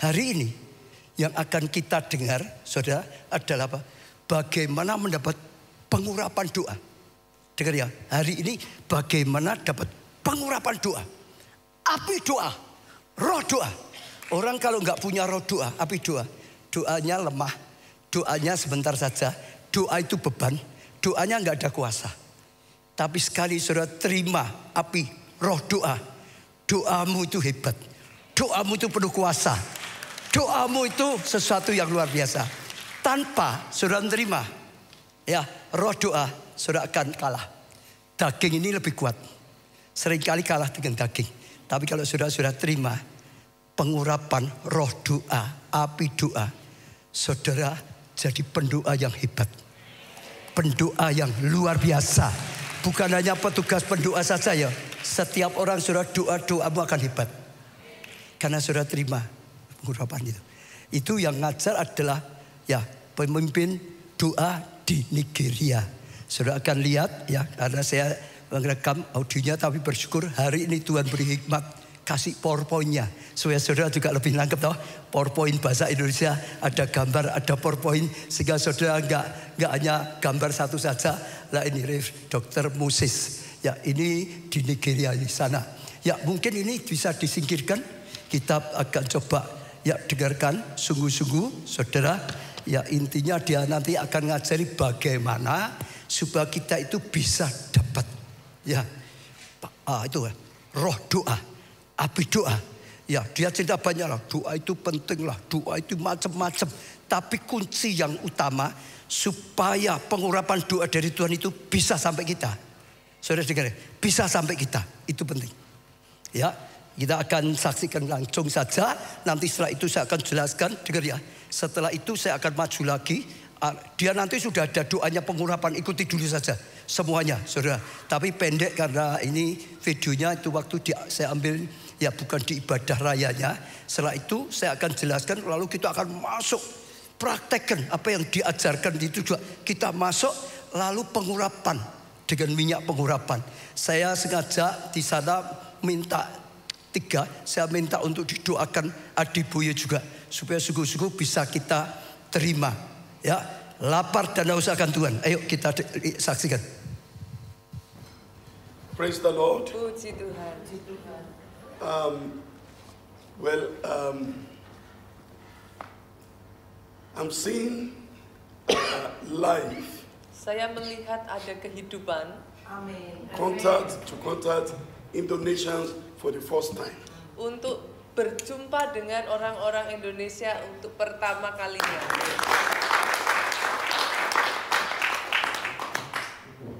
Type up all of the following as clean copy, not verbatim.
hari ini yang akan kita dengar, saudara, adalah apa? Bagaimana mendapat pengurapan doa. Dengar ya, hari ini bagaimana dapat pengurapan doa. Api doa, roh doa. Orang kalau nggak punya roh doa, api doa, doanya lemah, doanya sebentar saja, doa itu beban, doanya nggak ada kuasa. Tapi sekali saudara terima api roh doa, doamu itu hebat, doamu itu penuh kuasa, doamu itu sesuatu yang luar biasa. Tanpa saudara menerima ya roh doa, saudara akan kalah. Daging ini lebih kuat, seringkali kalah dengan daging. Tapi kalau saudara terima pengurapan roh doa, api doa, saudara jadi pendoa yang hebat, pendoa yang luar biasa. Bukan hanya petugas pendoa saja ya, setiap orang saudara doamu akan hebat, karena saudara terima pengurapan itu. Itu yang ngajar adalah ya pemimpin doa di Nigeria. Saudara akan lihat ya, karena saya merekam audionya, tapi bersyukur hari ini Tuhan beri hikmat, kasih PowerPoint-nya supaya saudara juga lebih nangkep toh. PowerPoint bahasa Indonesia, ada gambar, ada PowerPoint, sehingga saudara nggak hanya gambar satu saja. Lah ini Dr. Moses ya, ini di Nigeria di sana. Ya mungkin ini bisa disingkirkan. Kita akan coba ya dengarkan sungguh-sungguh saudara. Ya intinya dia nanti akan ngajari bagaimana supaya kita itu bisa dapat ya itu roh doa, api doa. Ya dia cerita banyak lah, doa itu penting lah, doa itu macam-macam. Tapi kunci yang utama supaya pengurapan doa dari Tuhan itu bisa sampai kita. Saudara dengar, bisa sampai kita, itu penting. Ya, kita akan saksikan langsung saja. Nanti setelah itu saya akan jelaskan, dengar ya. Setelah itu saya akan maju lagi. Dia nanti sudah ada doanya pengurapan, ikuti dulu saja semuanya, saudara. Tapi pendek karena ini videonya itu waktu saya ambil ya bukan di ibadah rayanya. Setelah itu saya akan jelaskan, lalu kita akan masuk praktekkan apa yang diajarkan itu juga. Kita masuk lalu pengurapan dengan minyak pengurapan. Saya sengaja di sana minta 3, saya minta untuk didoakan Adiboyo juga supaya sungguh-sungguh bisa kita terima. Ya, lapar dan haus akan Tuhan. Ayo kita saksikan. Praise the Lord. Puji Tuhan. I'm seeing life. Saya melihat ada kehidupan. Amin. Contact Indonesians for the first time. Untuk berjumpa dengan orang-orang Indonesia untuk pertama kalinya.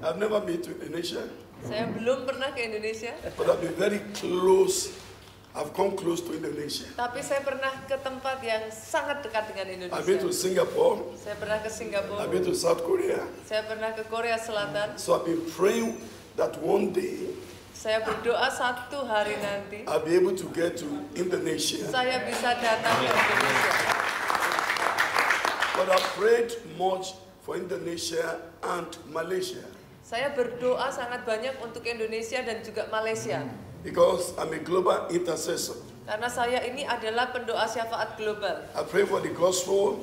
I've never been to Indonesia. Saya belum pernah ke Indonesia. But I've been very close. I've come close to Indonesia. Tapi saya pernah ke tempat yang sangat dekat dengan Indonesia. I've been to Singapore. Saya pernah ke Singapura. I've been to South Korea. Saya pernah ke Korea Selatan. So I've been praying that one day Saya berdoa satu hari nanti I'll be able to get to Indonesia. saya bisa datang ke Indonesia. But I prayed much for Indonesia and Malaysia. Saya berdoa sangat banyak untuk Indonesia dan juga Malaysia. Because I'm a global intercessor. Karena saya ini adalah pendoa syafaat global. I pray for the gospel.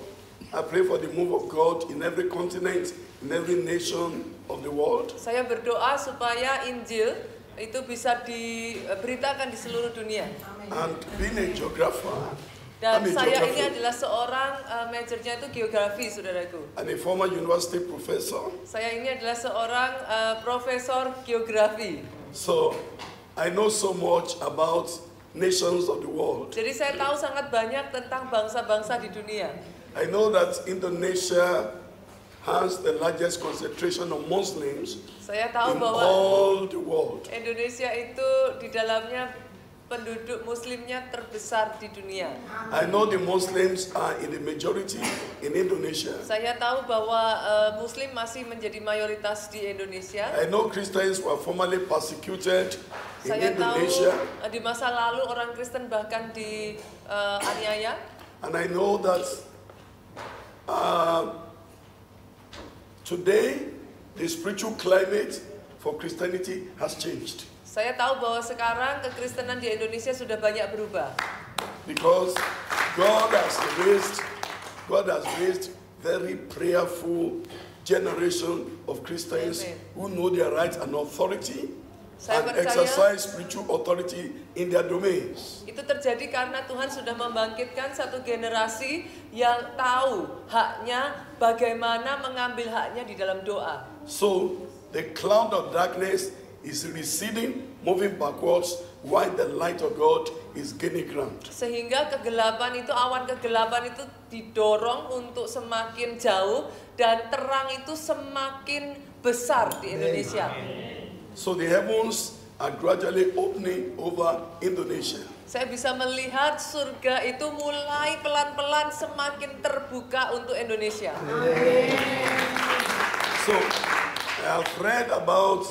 I pray for the move of God in every continent, in every nation of the world. Saya berdoa supaya Injil itu bisa diberitakan di seluruh dunia. And being a geographer, Dan I'm a saya ini geographer adalah seorang majornya itu geografi, saudaraku. and a former university professor. Saya ini adalah seorang profesor geografi. So I know so much about nations of the world. Jadi saya tahu sangat banyak tentang bangsa-bangsa di dunia. I know that Indonesia has the largest concentration of Muslims Saya tahu in bahwa all the world. Indonesia itu di dalamnya penduduk muslimnya terbesar di dunia. I know the Muslims are in the majority in Indonesia. Saya tahu bahwa muslim masih menjadi mayoritas di Indonesia. I know Christians were formerly persecuted in Saya tahu Indonesia. di masa lalu orang Kristen bahkan dianiaya. And I know that today the spiritual climate for Christianity has changed. Saya tahu bahwa sekarang kekristenan di Indonesia sudah banyak berubah. Because God has raised very prayerful generation of Christians who know their rights and authority and exercise spiritual authority in their domains. Itu terjadi karena Tuhan sudah membangkitkan satu generasi yang tahu haknya, bagaimana mengambil haknya di dalam doa. So the cloud of darkness is receding, moving backwards, while the light of God is gaining ground. Sehingga kegelapan itu, awan kegelapan itu didorong untuk semakin jauh dan terang itu semakin besar di Indonesia. So the heavens are gradually opening over Indonesia. Saya bisa melihat surga itu mulai pelan-pelan semakin terbuka untuk Indonesia. So I have read about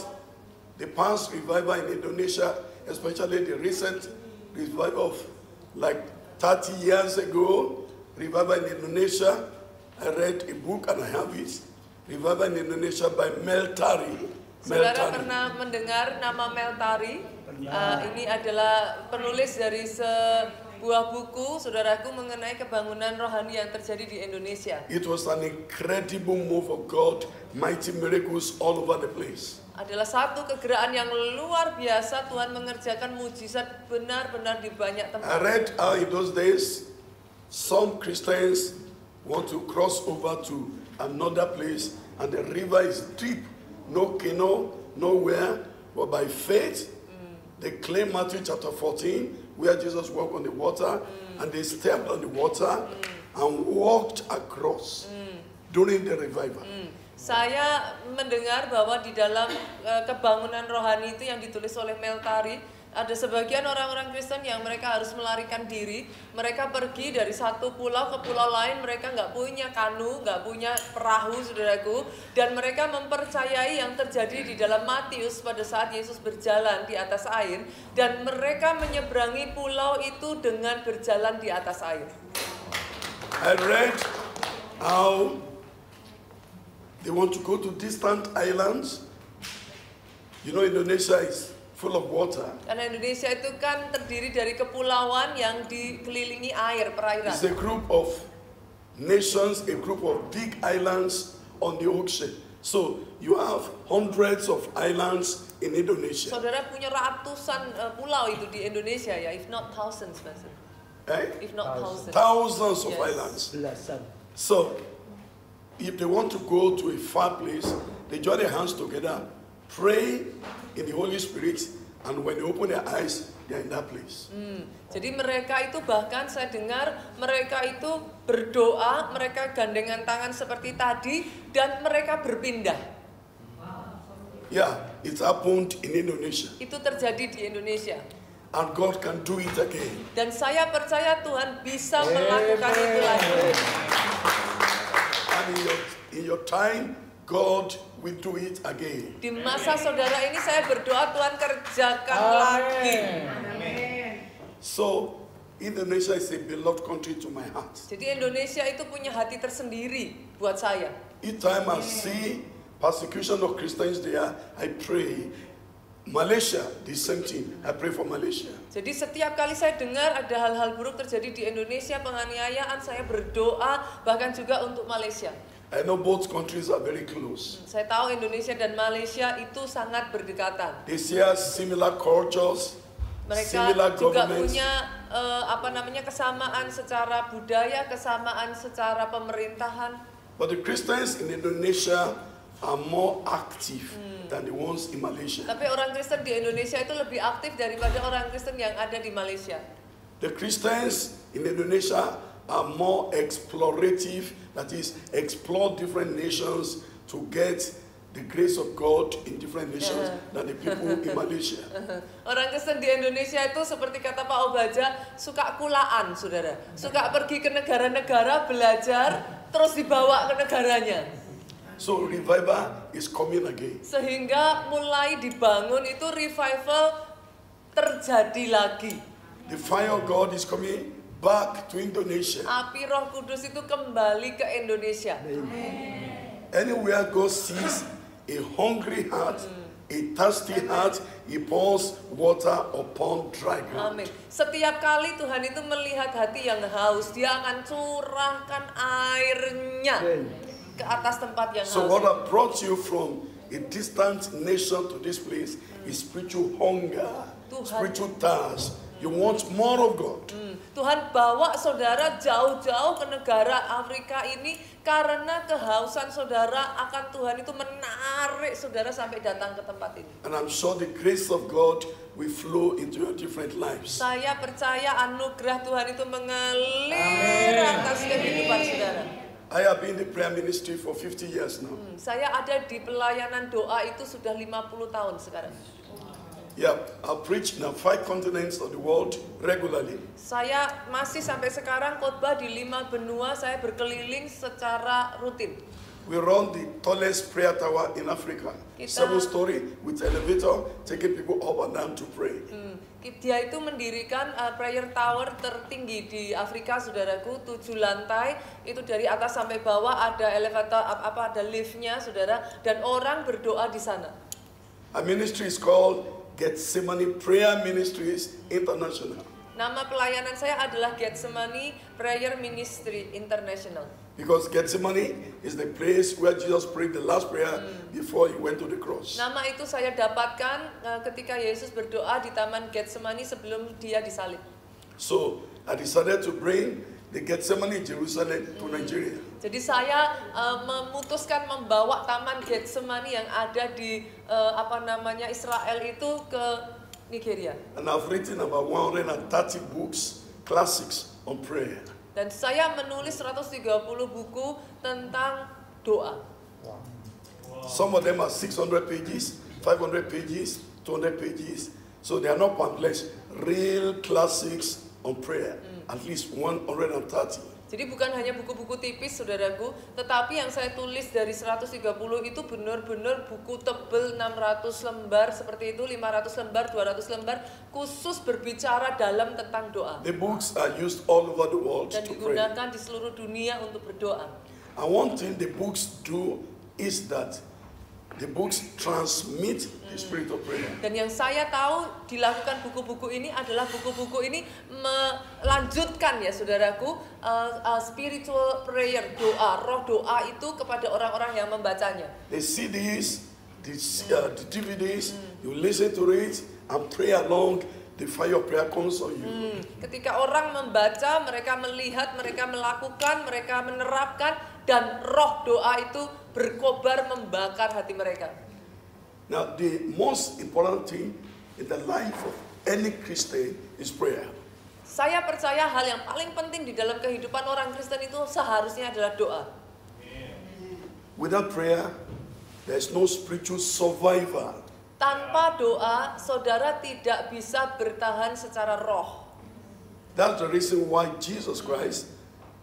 the past revival in Indonesia, especially the recent revival of like 30 years ago, revival in Indonesia. I read a book and I have it, Revival in Indonesia by Mel Tari. Saudara pernah mendengar nama Mel Tari? Ini adalah penulis dari sebuah buku, saudaraku, mengenai kebangunan rohani yang terjadi di Indonesia. It was an incredible move of God, mighty miracles all over the place. Adalah satu kegerakan yang luar biasa, Tuhan mengerjakan mujizat benar-benar di banyak tempat. I read how in those days some Christians want to cross over to another place and the river is deep. No canoe, nowhere, but by faith, they claim Matthew chapter 14, where Jesus walked on the water, and they stepped on the water and walked across during the revival. Saya mendengar bahwa di dalam kebangunan rohani itu yang ditulis oleh Mel Tari, ada sebagian orang-orang Kristen yang mereka harus melarikan diri. Mereka pergi dari satu pulau ke pulau lain, mereka nggak punya kanu, nggak punya perahu, saudaraku. Dan mereka mempercayai yang terjadi di dalam Matius pada saat Yesus berjalan di atas air. Dan mereka menyeberangi pulau itu dengan berjalan di atas air. I read how they want to go to distant islands. You know, Indonesia is full of water. Karena Indonesia itu kan terdiri dari kepulauan yang dikelilingi air, perairan. It's a group of nations, a group of big islands on the ocean. So you have hundreds of islands in Indonesia. Saudara punya ratusan pulau itu di Indonesia ya, if not thousands, Pastor. If not thousands. Thousands of Yes. islands. So if they want to go to a far place, they join their hands together, pray in the Holy Spirit, and when they open their eyes, they are in that place. Jadi mereka itu bahkan saya dengar mereka itu berdoa, mereka gandengan tangan seperti tadi dan mereka berpindah. Yeah, it happened in Indonesia. Itu terjadi di Indonesia. And God can do it again. Dan saya percaya Tuhan bisa melakukan itu lagi. And in your time, God will do it again. Di masa saudara ini saya berdoa Tuhan kerjakan lagi. So Indonesia is a beloved country to my heart. Jadi Indonesia itu punya hati tersendiri buat saya. Each time I see persecution of Christians there, I pray. Malaysia, the same thing. I pray for Malaysia. Jadi setiap kali saya dengar ada hal-hal buruk terjadi di Indonesia, penganiayaan, saya berdoa bahkan juga untuk Malaysia. I know both countries are very close. Saya tahu Indonesia dan Malaysia itu sangat berdekatan. They share similar cultures, similar Mereka juga governments. punya kesamaan secara budaya, kesamaan secara pemerintahan. But the Christians in Indonesia are more active than the ones in Malaysia. Tapi orang Kristen di Indonesia itu lebih aktif daripada orang Kristen yang ada di Malaysia. The Christians in Indonesia are more explorative, that is, explore different nations to get the grace of God in different nations than the people in Malaysia. Orang Kristen di Indonesia itu seperti kata Pak Obaja, suka kulaan, saudara. Suka pergi ke negara-negara, belajar, terus dibawa ke negaranya. So revival is coming again. Sehingga mulai dibangun itu revival terjadi lagi. The fire of God is coming back to Indonesia. Api Roh Kudus itu kembali ke Indonesia. Anywhere God sees a hungry heart, a thirsty heart, he pours water upon dry ground. Amin. Setiap kali Tuhan itu melihat hati yang haus, Dia akan curahkan airnya ke atas tempat yang So haus. what have brought you from a distant nation to this place is spiritual hunger, spiritual thirst. You want more of God. Tuhan bawa saudara jauh-jauh ke negara Afrika ini karena kehausan saudara akan Tuhan itu menarik saudara sampai datang ke tempat ini. And I'm sure the grace of God will flow into your different lives. Saya percaya anugerah Tuhan itu mengalir atas kehidupan saudara. I have been in the prayer ministry for 50 years now. Saya ada di pelayanan doa itu sudah 50 tahun sekarang. Yeah, I preach in 5 continents of the world regularly. Saya masih sampai sekarang khotbah di 5 benua, saya berkeliling secara rutin. We run the tallest prayer tower in Africa. 7-story with elevator, taking people up and down to pray. Dia itu mendirikan prayer tower tertinggi di Afrika, saudaraku, 7 lantai. Itu dari atas sampai bawah ada elevator, ada liftnya, saudara. Dan orang berdoa di sana. Our ministry is called Gethsemane Prayer Ministries International. Nama pelayanan saya adalah Gethsemane Prayer Ministry International. Because Gethsemane is the place where Jesus prayed the last prayer before he went to the cross. Nama itu saya dapatkan ketika Yesus berdoa di Taman Gethsemane sebelum dia disalib. So I decided to bring the Gethsemane Jerusalem to Nigeria. Jadi saya memutuskan membawa Taman Gethsemane yang ada di Israel itu ke Nigeria. And I've written about 130 books, classics on prayer. Dan saya menulis 130 buku tentang doa. Some of them are 600 pages, 500 pages, 200 pages. So they are not pamphlets, real classics on prayer. At least 130. Jadi bukan hanya buku-buku tipis, saudaraku, tetapi yang saya tulis dari 130 itu benar-benar buku tebel 600 lembar seperti itu, 500 lembar, 200 lembar, khusus berbicara dalam tentang doa. The books are used all over the world Dan to pray. digunakan di seluruh dunia untuk berdoa. And one thing the books do is that the books transmit the spirit of prayer. Dan yang saya tahu dilakukan buku-buku ini adalah buku-buku ini melanjutkan ya saudaraku spiritual prayer, doa, roh doa itu kepada orang-orang yang membacanya. The CDs, the DVDs, you listen to it and pray along. The fire of prayer comes on you. Ketika orang membaca, mereka melihat, mereka melakukan, mereka menerapkan, dan roh doa itu berkobar membakar hati mereka. Now, the most important thing in the life of any Christian is prayer. Saya percaya hal yang paling penting di dalam kehidupan orang Kristen itu seharusnya adalah doa. Without prayer, there is no spiritual survivor. Tanpa doa, saudara tidak bisa bertahan secara roh. That's the reason why Jesus Christ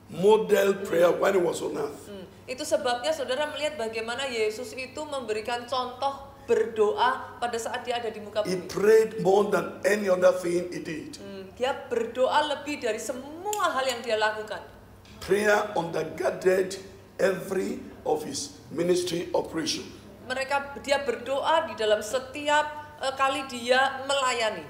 modeled prayer when he was on earth. Itu sebabnya saudara melihat bagaimana Yesus itu memberikan contoh berdoa pada saat dia ada di muka He bumi. prayed more than any other thing he did. Dia berdoa lebih dari semua hal yang dia lakukan. Prayer undergirded every of his ministry operation. Dia berdoa di dalam setiap kali dia melayani.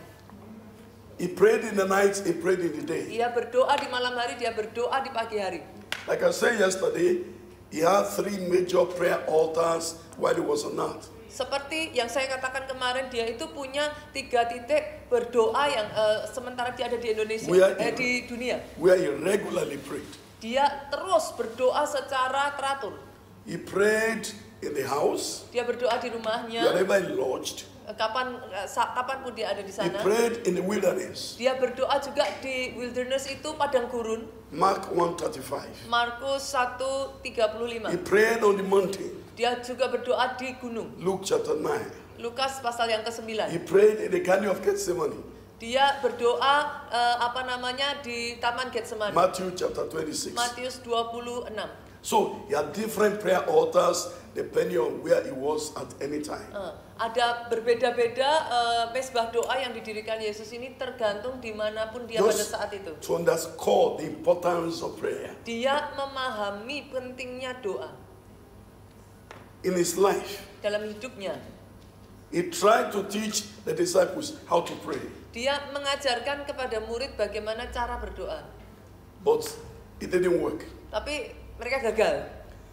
He prayed in the night, he prayed in the day. Dia berdoa di malam hari, dia berdoa di pagi hari. Like I said yesterday, he had 3 major prayer altars while he was on earth. Seperti yang saya katakan kemarin, dia itu punya 3 titik berdoa yang sementara dia ada di Indonesia, di dunia. Where he regularly prayed. Dia terus berdoa secara teratur. He prayed in the house, Dia berdoa di rumahnya, wherever he lodged. kapanpun dia ada di He sana. prayed in the wilderness. Dia berdoa juga di wilderness itu, padang gurun. Mark 1:35. Markus 1:35. He prayed on the mountain. Dia juga berdoa di gunung. Luke chapter 9. Lukas pasal yang ke-9. He prayed in the Garden of Gethsemane. Dia berdoa di Taman Getsemani. Matthew chapter 26. Matius 26. So he had different prayer altars depending on where he was at any time. Ada berbeda-beda mesbah doa yang didirikan Yesus ini tergantung dimanapun dia pada saat itu. To underscore the importance of prayer. Dia memahami pentingnya doa In his life, dalam hidupnya. He tried to teach the disciples how to pray. Dia mengajarkan kepada murid bagaimana cara berdoa. But it didn't work. Tapi mereka gagal.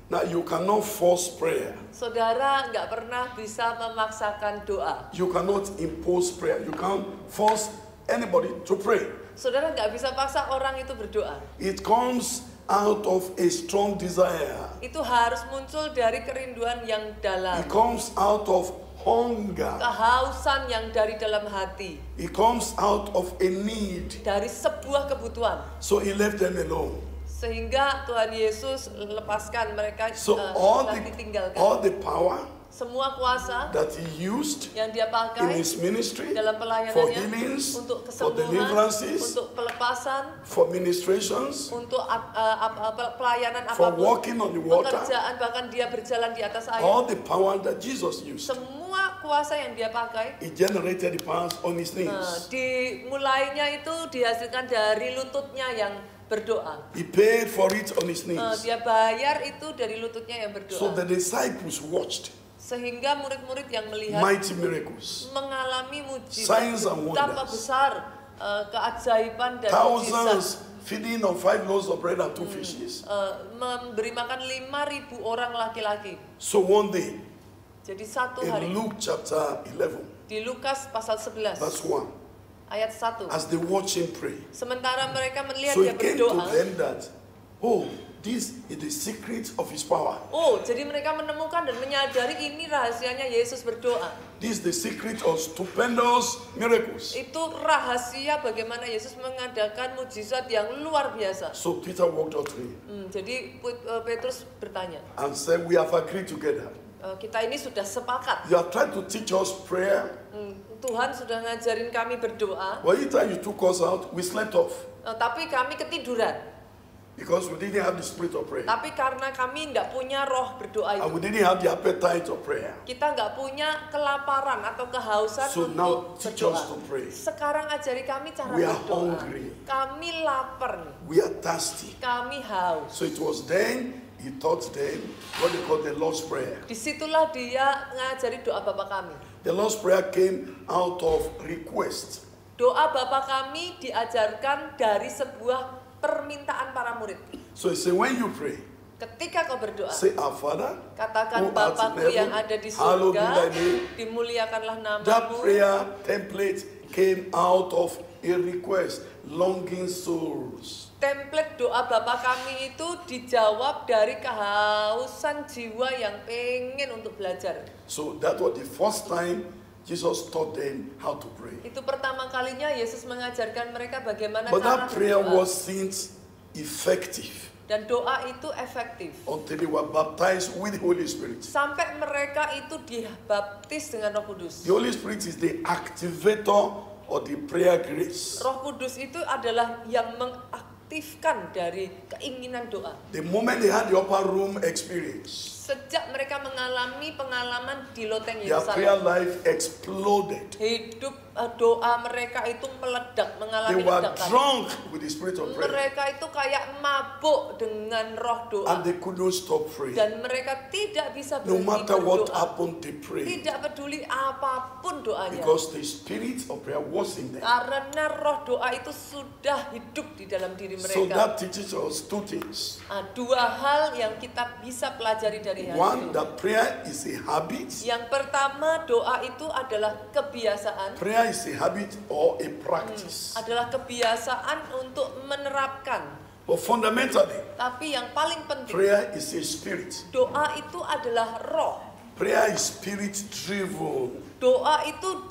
Now you cannot force prayer. Saudara nggak pernah bisa memaksakan doa. You cannot impose prayer. You can't force anybody to pray. Saudara nggak bisa paksa orang itu berdoa. It comes out of a strong desire. Itu harus muncul dari kerinduan yang dalam. It comes out of hunger. Kehausan yang dari dalam hati. It comes out of a need. Dari sebuah kebutuhan. So he left them alone. Sehingga Tuhan Yesus lepaskan mereka, So all ditinggalkan. the power Semua kuasa that he used yang dia in pakai his ministry dalam for pelayanannya healings, untuk for kesembuhan, deliverances, untuk pelepasan, for ministrations, untuk pelayanan for apapun, walking on the water, pekerjaan, bahkan dia berjalan di atas air. all the power that Jesus used, Semua kuasa yang dia pakai, he generated the powers on his knees. dimulainya itu dihasilkan dari lututnya yang berdoa. He paid for it on his knees. Dia bayar itu dari lututnya yang So the berdoa. disciples watched Sehingga murid-murid yang melihat mighty miracles, mengalami mujizat signs and betapa wonders. besar keajaiban dan mujizat. Thousands feeding on 5 loaves of bread and 2 fishes. Memberi makan 5.000 orang laki-laki. So one day, Jadi satu in hari Luke chapter 11, di Lukas pasal 11 verse 1, ayat 1. as they watch him pray, Sementara mereka melihat so dia it came to berdoa. them that, oh, this is the secret of his power. Oh, jadi mereka menemukan dan menyadari ini rahasianya Yesus berdoa. This is the secret of stupendous miracles. Itu rahasia bagaimana Yesus mengadakan mujizat yang luar biasa. So Peter walked out to him Jadi Petrus bertanya, and said, we have agreed together. kita ini sudah sepakat. You have tried to teach us prayer. Tuhan sudah ngajarin kami berdoa, But each time you took us out, we slept off. tapi kami ketiduran. Because we didn't have the spirit of prayer. Tapi karena kami nggak punya roh berdoa And itu, we didn't have the appetite of prayer. kita nggak punya kelaparan atau kehausan So now untuk teach us to berdoa. pray. Sekarang ajari kami cara We are berdoa. hungry. Kami lapar nih, We are thirsty. kami haus. So it was then he taught them what they call the Lord's Prayer. Disitulah dia ngajari doa Bapa kami. The Lord's Prayer came out of request. Doa Bapa kami diajarkan dari sebuah permintaan para murid. So he said, when you pray, Ketika kau berdoa, say, Our Father, katakan who art in Bapakku heaven, yang ada di hallowed be surga, thy name. dimuliakanlah That namamu. prayer template came out of a request, longing souls. Template doa Bapa kami itu dijawab dari kehausan jiwa yang pengen untuk belajar. So that was the first time Jesus taught them how to pray. Itu pertama kalinya Yesus mengajarkan mereka bagaimana But cara that prayer berdoa. wasn't effective Dan doa itu efektif. until they were baptized with the Holy Spirit. Sampai mereka itu dibaptis dengan Roh Kudus. The Holy Spirit is the activator of the prayer grace. Roh Kudus itu adalah yang mengaktifkan dari keinginan doa. The moment they had the upper room experience, Sejak mereka mengalami pengalaman di loteng their prayer Yerusalem, life exploded. hidup doa mereka itu meledak, They mengalami were ledakan. drunk with the spirit of prayer. Mereka itu kayak mabuk dengan roh doa. And they couldn't stop praying. Dan mereka tidak bisa No berhenti matter what berdoa. happened, they prayed. Tidak peduli apapun doanya. Because the spirit of prayer was in them. Karena roh doa itu sudah hidup di dalam diri So mereka. that teaches us two things. Dua hal yang kita bisa pelajari dari hal One, itu. that prayer is a habit. Yang pertama, doa itu adalah kebiasaan. Prayer is a habit or a practice. Adalah kebiasaan untuk menerapkan. But fundamentally, Tapi yang paling penting, prayer is a spirit. doa itu adalah roh. Prayer is spirit driven. Doa itu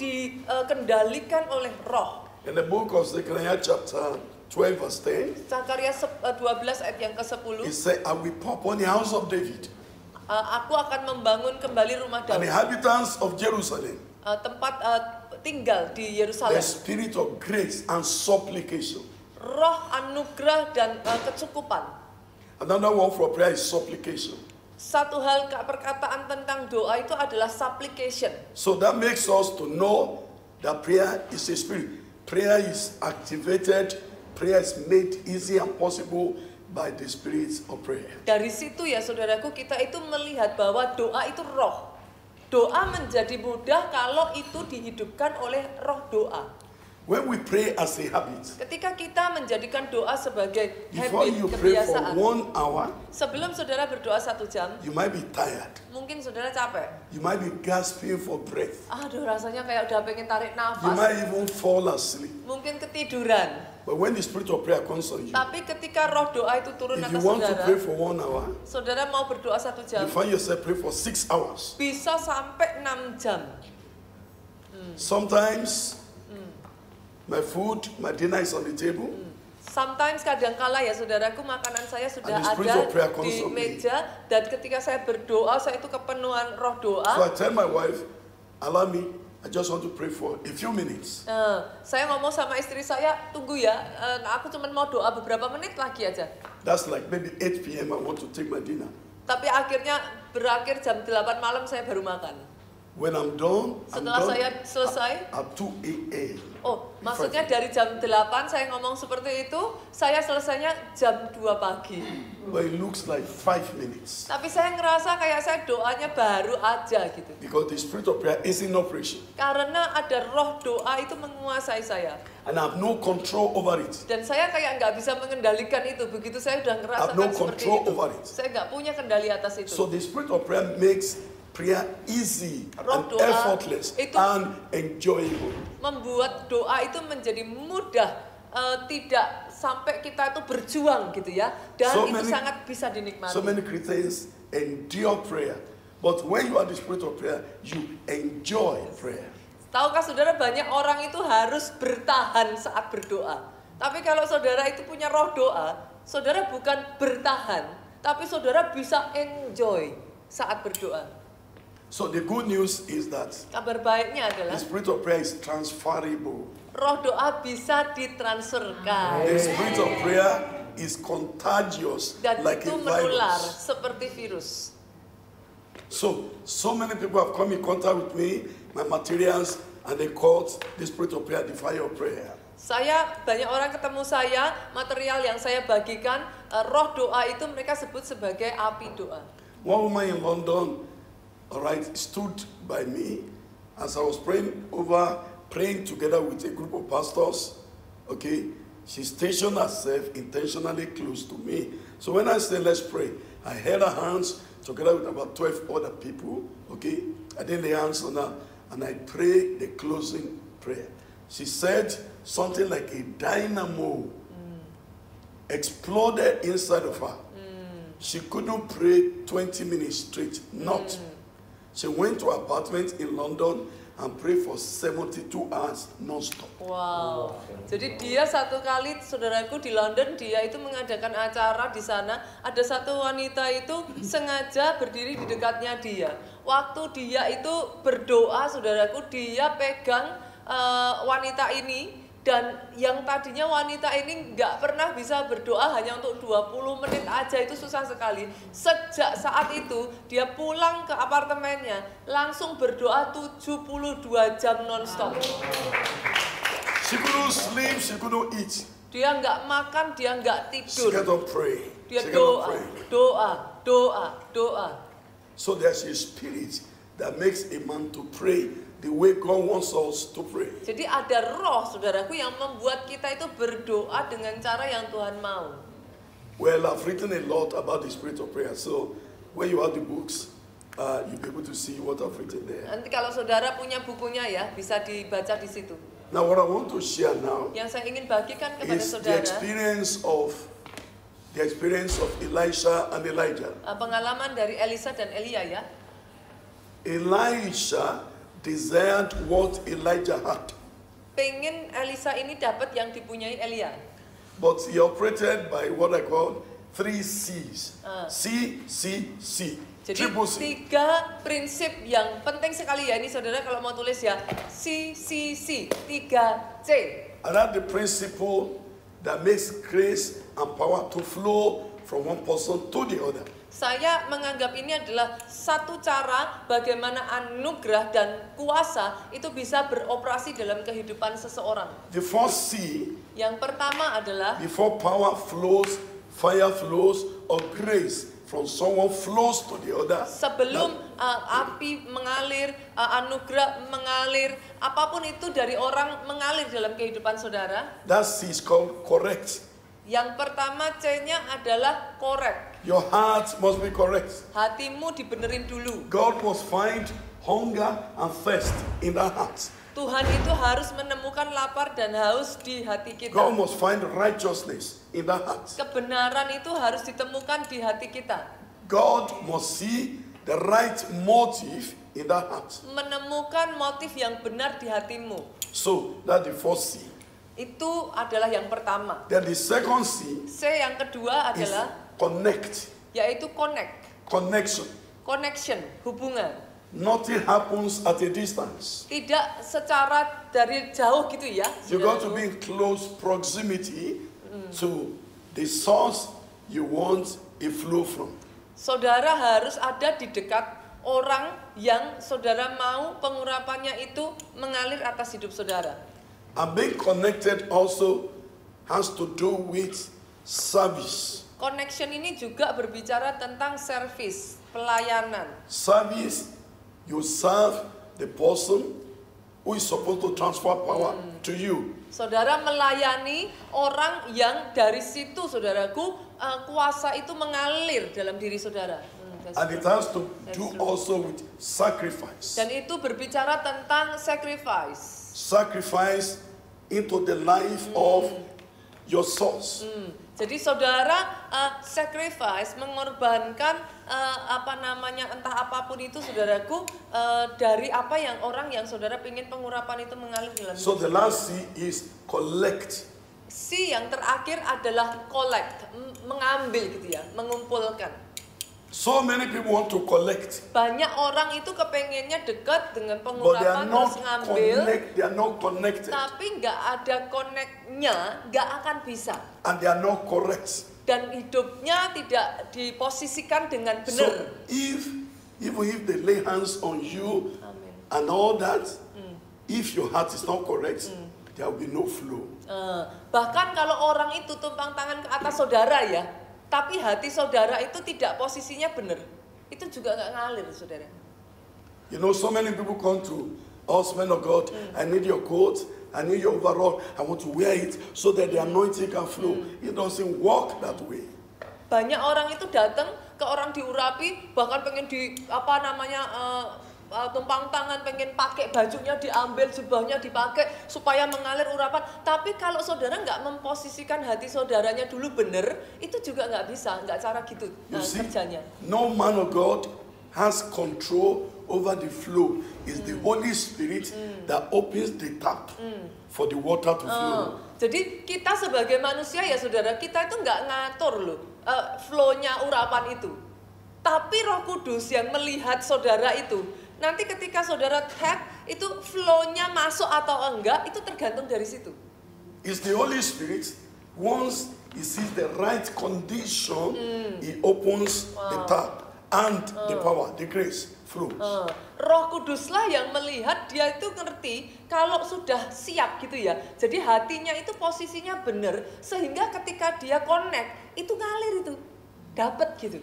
dikendalikan oleh roh. In the book of Zechariah chapter 12 verse 10, Zakaria 12 ayat yang it ke-10. said, I will pour upon the house of David Aku akan membangun kembali rumah and the Daud. inhabitants of Jerusalem Tempat tinggal di the Yerusalem. spirit of grace and supplication. Roh anugerah dan kecukupan. Another word for prayer is supplication. Satu hal perkataan tentang doa itu adalah supplication. So that makes us to know that prayer is a spirit. Prayer is activated. Prayer is made easy and possible by the spirit of prayer. Dari situ ya saudaraku, kita itu melihat bahwa doa itu roh. doa menjadi mudah kalau itu dihidupkan oleh roh doa. When we pray as a habit, Ketika kita menjadikan doa sebagai before habit, you pray for kebiasaan. 1 hour, Sebelum saudara berdoa 1 jam, you might be tired. mungkin saudara capek. You might be gasping for breath. Aduh, rasanya kayak udah pengen tarik You nafas. might even fall asleep. Mungkin ketiduran. But when the spirit of prayer comes on you, Tapi ketika roh doa itu turun if atas you want to saudara, pray for 1 hour, saudara mau berdoa 1 jam, you find yourself praying for 6 hours. bisa sampai 6 jam. Sometimes my food, my dinner is on the table. Sometimes kadangkala ya saudaraku, makanan saya sudah And the spirit ada of prayer comes di on me. meja, dan ketika saya berdoa, saya itu kepenuhan roh So doa. I tell my wife, allow me, I just want to pray for a few minutes. Saya ngomong sama istri saya, tunggu ya, aku cuma mau doa beberapa menit lagi aja. That's like maybe 8 p.m. I want to take my dinner. Tapi akhirnya berakhir jam 8 malam saya baru makan. When I'm done, Setelah saya selesai, at 2 a.m. oh maksudnya dari jam 8 saya ngomong seperti itu, saya selesainya jam 2 pagi. But it looks like 5 minutes. Tapi saya ngerasa kayak saya doanya baru aja gitu. Because the spirit of prayer is in operation. Karena ada roh doa itu menguasai saya. And I have no control over it. Dan saya kayak nggak bisa mengendalikan itu. Begitu saya udah ngerasakan I have no seperti control itu. over it. Saya nggak punya kendali atas itu. So the spirit of prayer makes prayer easy Roh and doa effortless itu and enjoyable. membuat doa itu menjadi mudah, tidak sampai kita itu berjuang gitu ya. Dan So itu many- sangat bisa dinikmati. So many Christians endure prayer. But when you are the spirit of prayer, you enjoy prayer. Tahukah saudara, banyak orang itu harus bertahan saat berdoa. Tapi kalau saudara itu punya roh doa, saudara bukan bertahan, tapi saudara bisa enjoy saat berdoa. So the good news is that Kabar baiknya the adalah spirit of prayer is transferable. roh doa bisa ditransferkan. The spirit of prayer is contagious Dan like itu a menular virus. seperti virus. So many people have come in contact with me, my materials, and they called the spirit of prayer the fire of prayer. Banyak orang ketemu saya, material yang saya bagikan, roh doa itu mereka sebut sebagai api doa. One woman in London, stood by me as I was praying together with a group of pastors. Okay, she stationed herself intentionally close to me. So when I said let's pray, I held her hands together with about 12 other people. Okay, I did lay hands on her and I prayed the closing prayer. She said something like a dynamo exploded inside of her. She couldn't pray 20 minutes straight, not. She went to her apartment in London and prayed for 72 hours non-stop. Wow. Jadi dia satu kali, saudaraku, di London, dia itu mengadakan acara di sana. Ada satu wanita itu sengaja berdiri di dekatnya dia. Waktu dia itu berdoa, saudaraku, dia pegang wanita ini. Dan yang tadinya wanita ini nggak pernah bisa berdoa hanya untuk 20 menit aja, itu susah sekali. Sejak saat itu dia pulang ke apartemennya langsung berdoa 72 jam non-stop. She couldn't sleep, she couldn't eat. Dia nggak makan, dia nggak She tidur. kept on praying. Dia She kept on doa, praying. doa. So there's a spirit that makes a man to pray the way God wants us to pray. Jadi ada roh, saudaraku, yang membuat kita itu berdoa dengan cara yang Tuhan mau. Well, I've written a lot about the spirit of prayer. So when you have the books, you'll be able to see what I've written there. Nanti kalau saudara punya bukunya ya, bisa dibaca di situ. Now what I want to share now Yang saya ingin bagikan kepada is the saudara, experience of Elisha and Elijah. pengalaman dari Elisa dan Elia ya. Elisha desired what Elijah had, Pengen Elisa ini dapat yang dipunyai Elia. but he operated by what I call 3 C's. C, C, C. Jadi Triple C. 3 prinsip yang penting sekali ya, ini saudara kalau mau tulis ya, C, 3C. And that's the principle that makes grace and power to flow from one person to the other. Saya menganggap ini adalah satu cara bagaimana anugerah dan kuasa itu bisa beroperasi dalam kehidupan seseorang. The first C, Yang pertama adalah before power flows, fire flows, or grace from someone flows to the other. Sebelum api mengalir, anugerah mengalir, apapun itu dari orang mengalir dalam kehidupan saudara. That C is called correct. Yang pertama C-nya adalah correct. Your heart must be correct. Hatimu dibenerin dulu. God must find hunger and thirst in that heart. Tuhan itu harus menemukan lapar dan haus di hati kita. God must find righteousness in that heart. Kebenaran itu harus ditemukan di hati kita. God must see the right motive in that heart. Menemukan motif yang benar di hatimu. So, that's the first C. Itu adalah yang pertama. Then the second C C yang kedua is adalah connect. yaitu connect. Connection. Connection, hubungan. Nothing happens at a distance. Tidak secara dari jauh gitu ya. You got to be in close proximity to the source you want a flow from. Saudara harus ada di dekat orang yang saudara mau pengurapannya itu mengalir atas hidup saudara. And being connected also has to do with service. Connection ini juga berbicara tentang service, pelayanan. Service, you serve the person who is supposed to transfer power to you. Saudara melayani orang yang dari situ, saudaraku, kuasa itu mengalir dalam diri saudara. And it has to do also with sacrifice. Dan itu berbicara tentang sacrifice. Sacrifice into the life of your source. Jadi saudara sacrifice, mengorbankan entah apapun itu saudaraku, dari apa yang orang yang saudara ingin pengurapan itu mengalir dalam So the last C is collect. C yang terakhir adalah collect, mengambil gitu ya, mengumpulkan. So many people want to collect, Banyak orang itu kepengennya dekat dengan but they are pengurapan not terus ngambil, they are not connected, tapi nggak ada connect-nya, nggak akan bisa. and they are not correct. Dan hidupnya tidak diposisikan dengan So benar. even if they lay hands on you Amin. and all that, if your heart is not correct, there will be no flow. Bahkan kalau orang itu tumpang tangan ke atas saudara ya, tapi hati saudara itu tidak posisinya benar, itu juga nggak ngalir saudara. You know, so many people come to us, men of God, I need your coat, I need your overall, I want to wear it so that the anointing can flow. It doesn't work that way. Banyak orang itu datang ke orang diurapi, bahkan pengen tumpang tangan, pengen pakai bajunya diambil, jubahnya dipakai supaya mengalir urapan. Tapi kalau saudara nggak memposisikan hati saudaranya dulu benar, itu juga nggak bisa, nggak cara gitu You see, kerjanya. no man of God has control over the flow. It's the Holy Spirit that opens the tap for the water to flow. Jadi kita sebagai manusia ya saudara, kita itu nggak ngatur loh flow-nya urapan itu. Tapi Roh Kudus yang melihat saudara itu, nanti ketika saudara tap, itu flow-nya masuk atau enggak, itu tergantung dari situ. It's the Holy Spirit. Once he sees the right condition, he opens the tap and the power, the grace flows. Roh Kuduslah yang melihat, dia itu ngerti kalau sudah siap gitu ya. Jadi hatinya itu posisinya benar, sehingga ketika dia connect, itu ngalir itu, dapat gitu.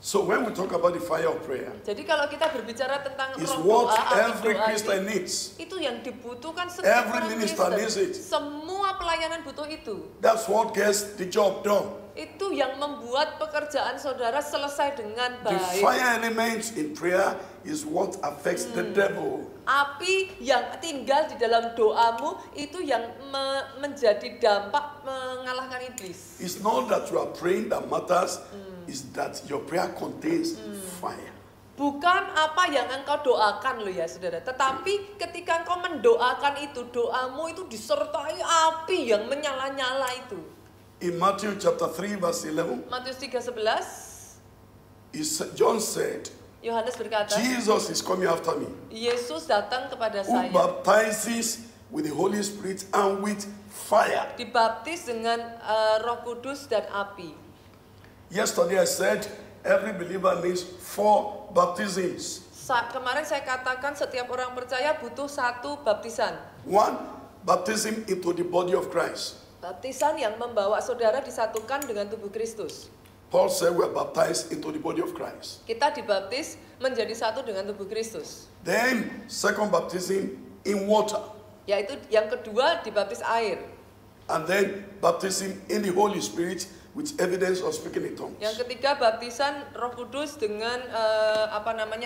So when we talk about the fire of prayer, Jadi kalau kita berbicara tentang it's roh what doa, api every doa Christian ini, needs. itu yang dibutuhkan setiap Every orang minister Kristen. needs it. Semua pelayanan butuh itu. That's what gets the job done. Itu yang membuat pekerjaan saudara selesai dengan The baik. fire element in prayer is what affects the devil. Api yang tinggal di dalam doamu itu yang menjadi dampak mengalahkan iblis. It's not that you are praying that matters, it's that your prayer contains fire. Bukan apa yang engkau doakan loh ya saudara, tetapi ketika engkau mendoakan itu, doamu itu disertai api yang menyala-nyala itu. In Matthew chapter 3 verse 11, Matius 3:11, John said, Yohanes berkata, Jesus is coming after me, Yesus datang kepada who saya, baptizes with the Holy Spirit and with fire. dibaptis dengan Roh Kudus dan api. Yesterday I said every believer needs 4 baptisms. Kemarin saya katakan setiap orang percaya butuh 1 baptisan. 1, baptism into the body of Christ. Baptisan yang membawa saudara disatukan dengan tubuh Kristus. Paul said we are baptized into the body of Christ. Kita dibaptis menjadi satu dengan tubuh Kristus. Then, second baptism in water. Yaitu yang kedua dibaptis air. And then baptism in the Holy Spirit with evidence of speaking in tongues. Yang ketiga baptisan Roh Kudus dengan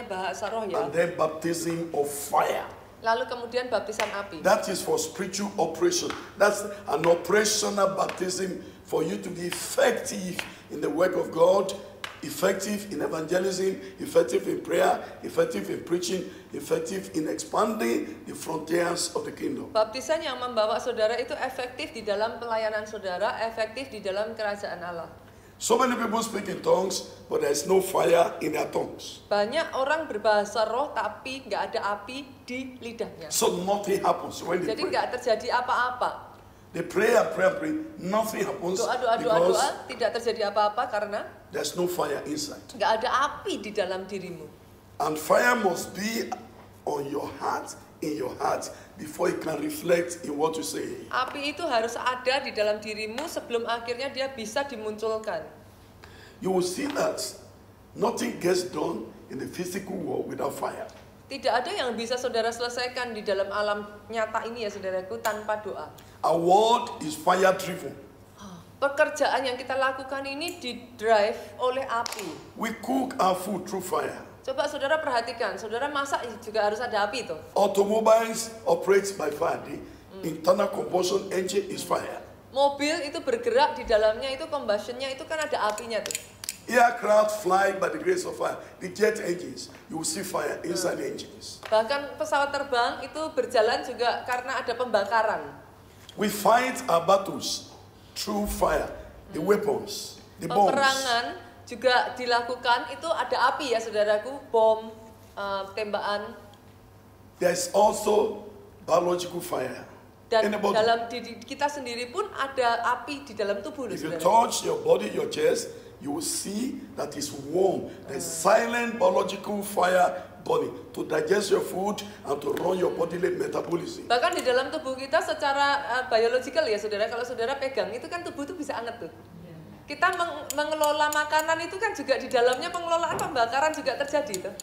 bahasa roh ya. And then baptism of fire. Lalu kemudian baptisan api. That is for spiritual operation. That's an operational baptism for you to be effective in the work of God, effective in evangelism, effective in prayer, effective in preaching, effective in expanding the frontiers of the kingdom. Baptisan yang membawa saudara itu efektif di dalam pelayanan saudara, efektif di dalam kerajaan Allah. So many people speak in tongues, but there is no fire in their tongues. Banyak orang berbahasa roh tapi nggak ada api di lidahnya. So nothing happens when they Jadi pray. nggak terjadi apa-apa. They pray and pray and pray. Nothing happens Doa because tidak terjadi apa-apa karena there's no fire inside. nggak ada api di dalam dirimu. And fire must be on your heart, in your heart, before it can reflect in what you say. Api itu harus ada di dalam dirimu sebelum akhirnya dia bisa dimunculkan. You will see that nothing gets done in the physical world without fire. Tidak ada yang bisa saudara selesaikan di dalam alam nyata ini ya saudaraku tanpa doa. Our world is fire driven. Pekerjaan yang kita lakukan ini didrive oleh api. We cook our food through fire. Coba saudara perhatikan, saudara masak juga harus ada api tuh. Automobiles operate by fire. The internal combustion engine is fire. Mobil itu bergerak di dalamnya itu combustionnya itu kan ada apinya tuh. Aircraft fly by the grace of fire. The jet engines, you will see fire inside the engines. Bahkan pesawat terbang itu berjalan juga karena ada pembakaran. We fight our battles through fire. The weapons, the bombs. Peperangan juga dilakukan itu ada api ya saudaraku, bom, tembakan. There's also biological fire. Dan in the body. dalam diri kita sendiri pun ada api di dalam tubuh. If you saudara. touch your body, your chest, you will see that it's warm. There's silent biological fire burning to digest your food and to run your bodily metabolism. Bahkan di dalam tubuh kita secara biologikal ya saudara, kalau saudara pegang itu kan tubuh itu bisa anget tuh. Kita mengelola makanan itu kan juga di dalamnya pengelolaan pembakaran juga terjadi tuh.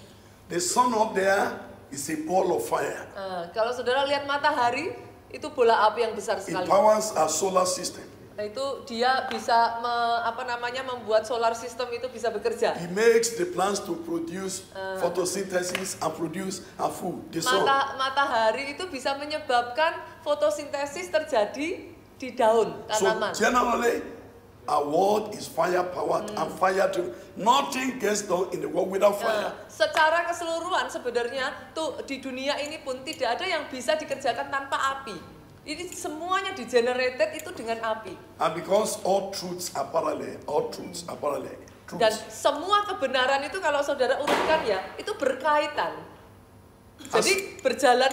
The sun up there is a ball of fire. Kalau saudara lihat matahari itu bola api yang besar It sekali. powers our solar system. Itu dia bisa membuat solar system itu bisa bekerja. It makes the plants to produce photosynthesis and produce our food. The sun. Matahari itu bisa menyebabkan fotosintesis terjadi di daun So tanaman. generally, our world is fire powered and fire driven. Nothing gets done in the world without fire. Secara keseluruhan sebenarnya tuh di dunia ini pun tidak ada yang bisa dikerjakan tanpa api. Ini semuanya di-generated itu dengan api. And because all truths are parallel, Dan semua kebenaran itu kalau saudara urutkan ya, itu berkaitan. Jadi berjalan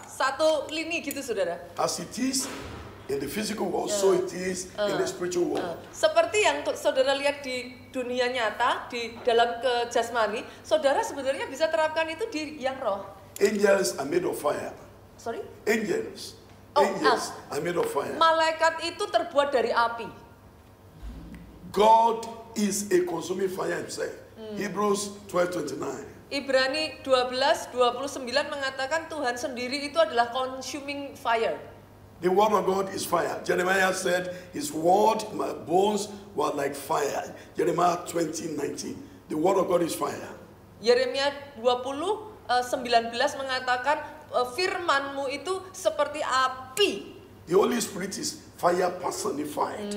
satu lini gitu saudara. As it is in the physical world, so it is in the spiritual world. Seperti yang saudara lihat di dunia nyata, di dalam kejasmani, saudara sebenarnya bisa terapkan itu di yang roh. Angels are made of fire. Sorry? Angels are made of fire. Malaikat itu terbuat dari api. God is a consuming fire himself. Hebrews 12:29. Ibrani 12:29 mengatakan Tuhan sendiri itu adalah consuming fire. The word of God is fire. Jeremiah said, his word, my bones were like fire. Jeremiah 20:19. The word of God is fire. Yeremia 20:19 mengatakan firmanmu itu seperti api. The Holy Spirit is fire personified.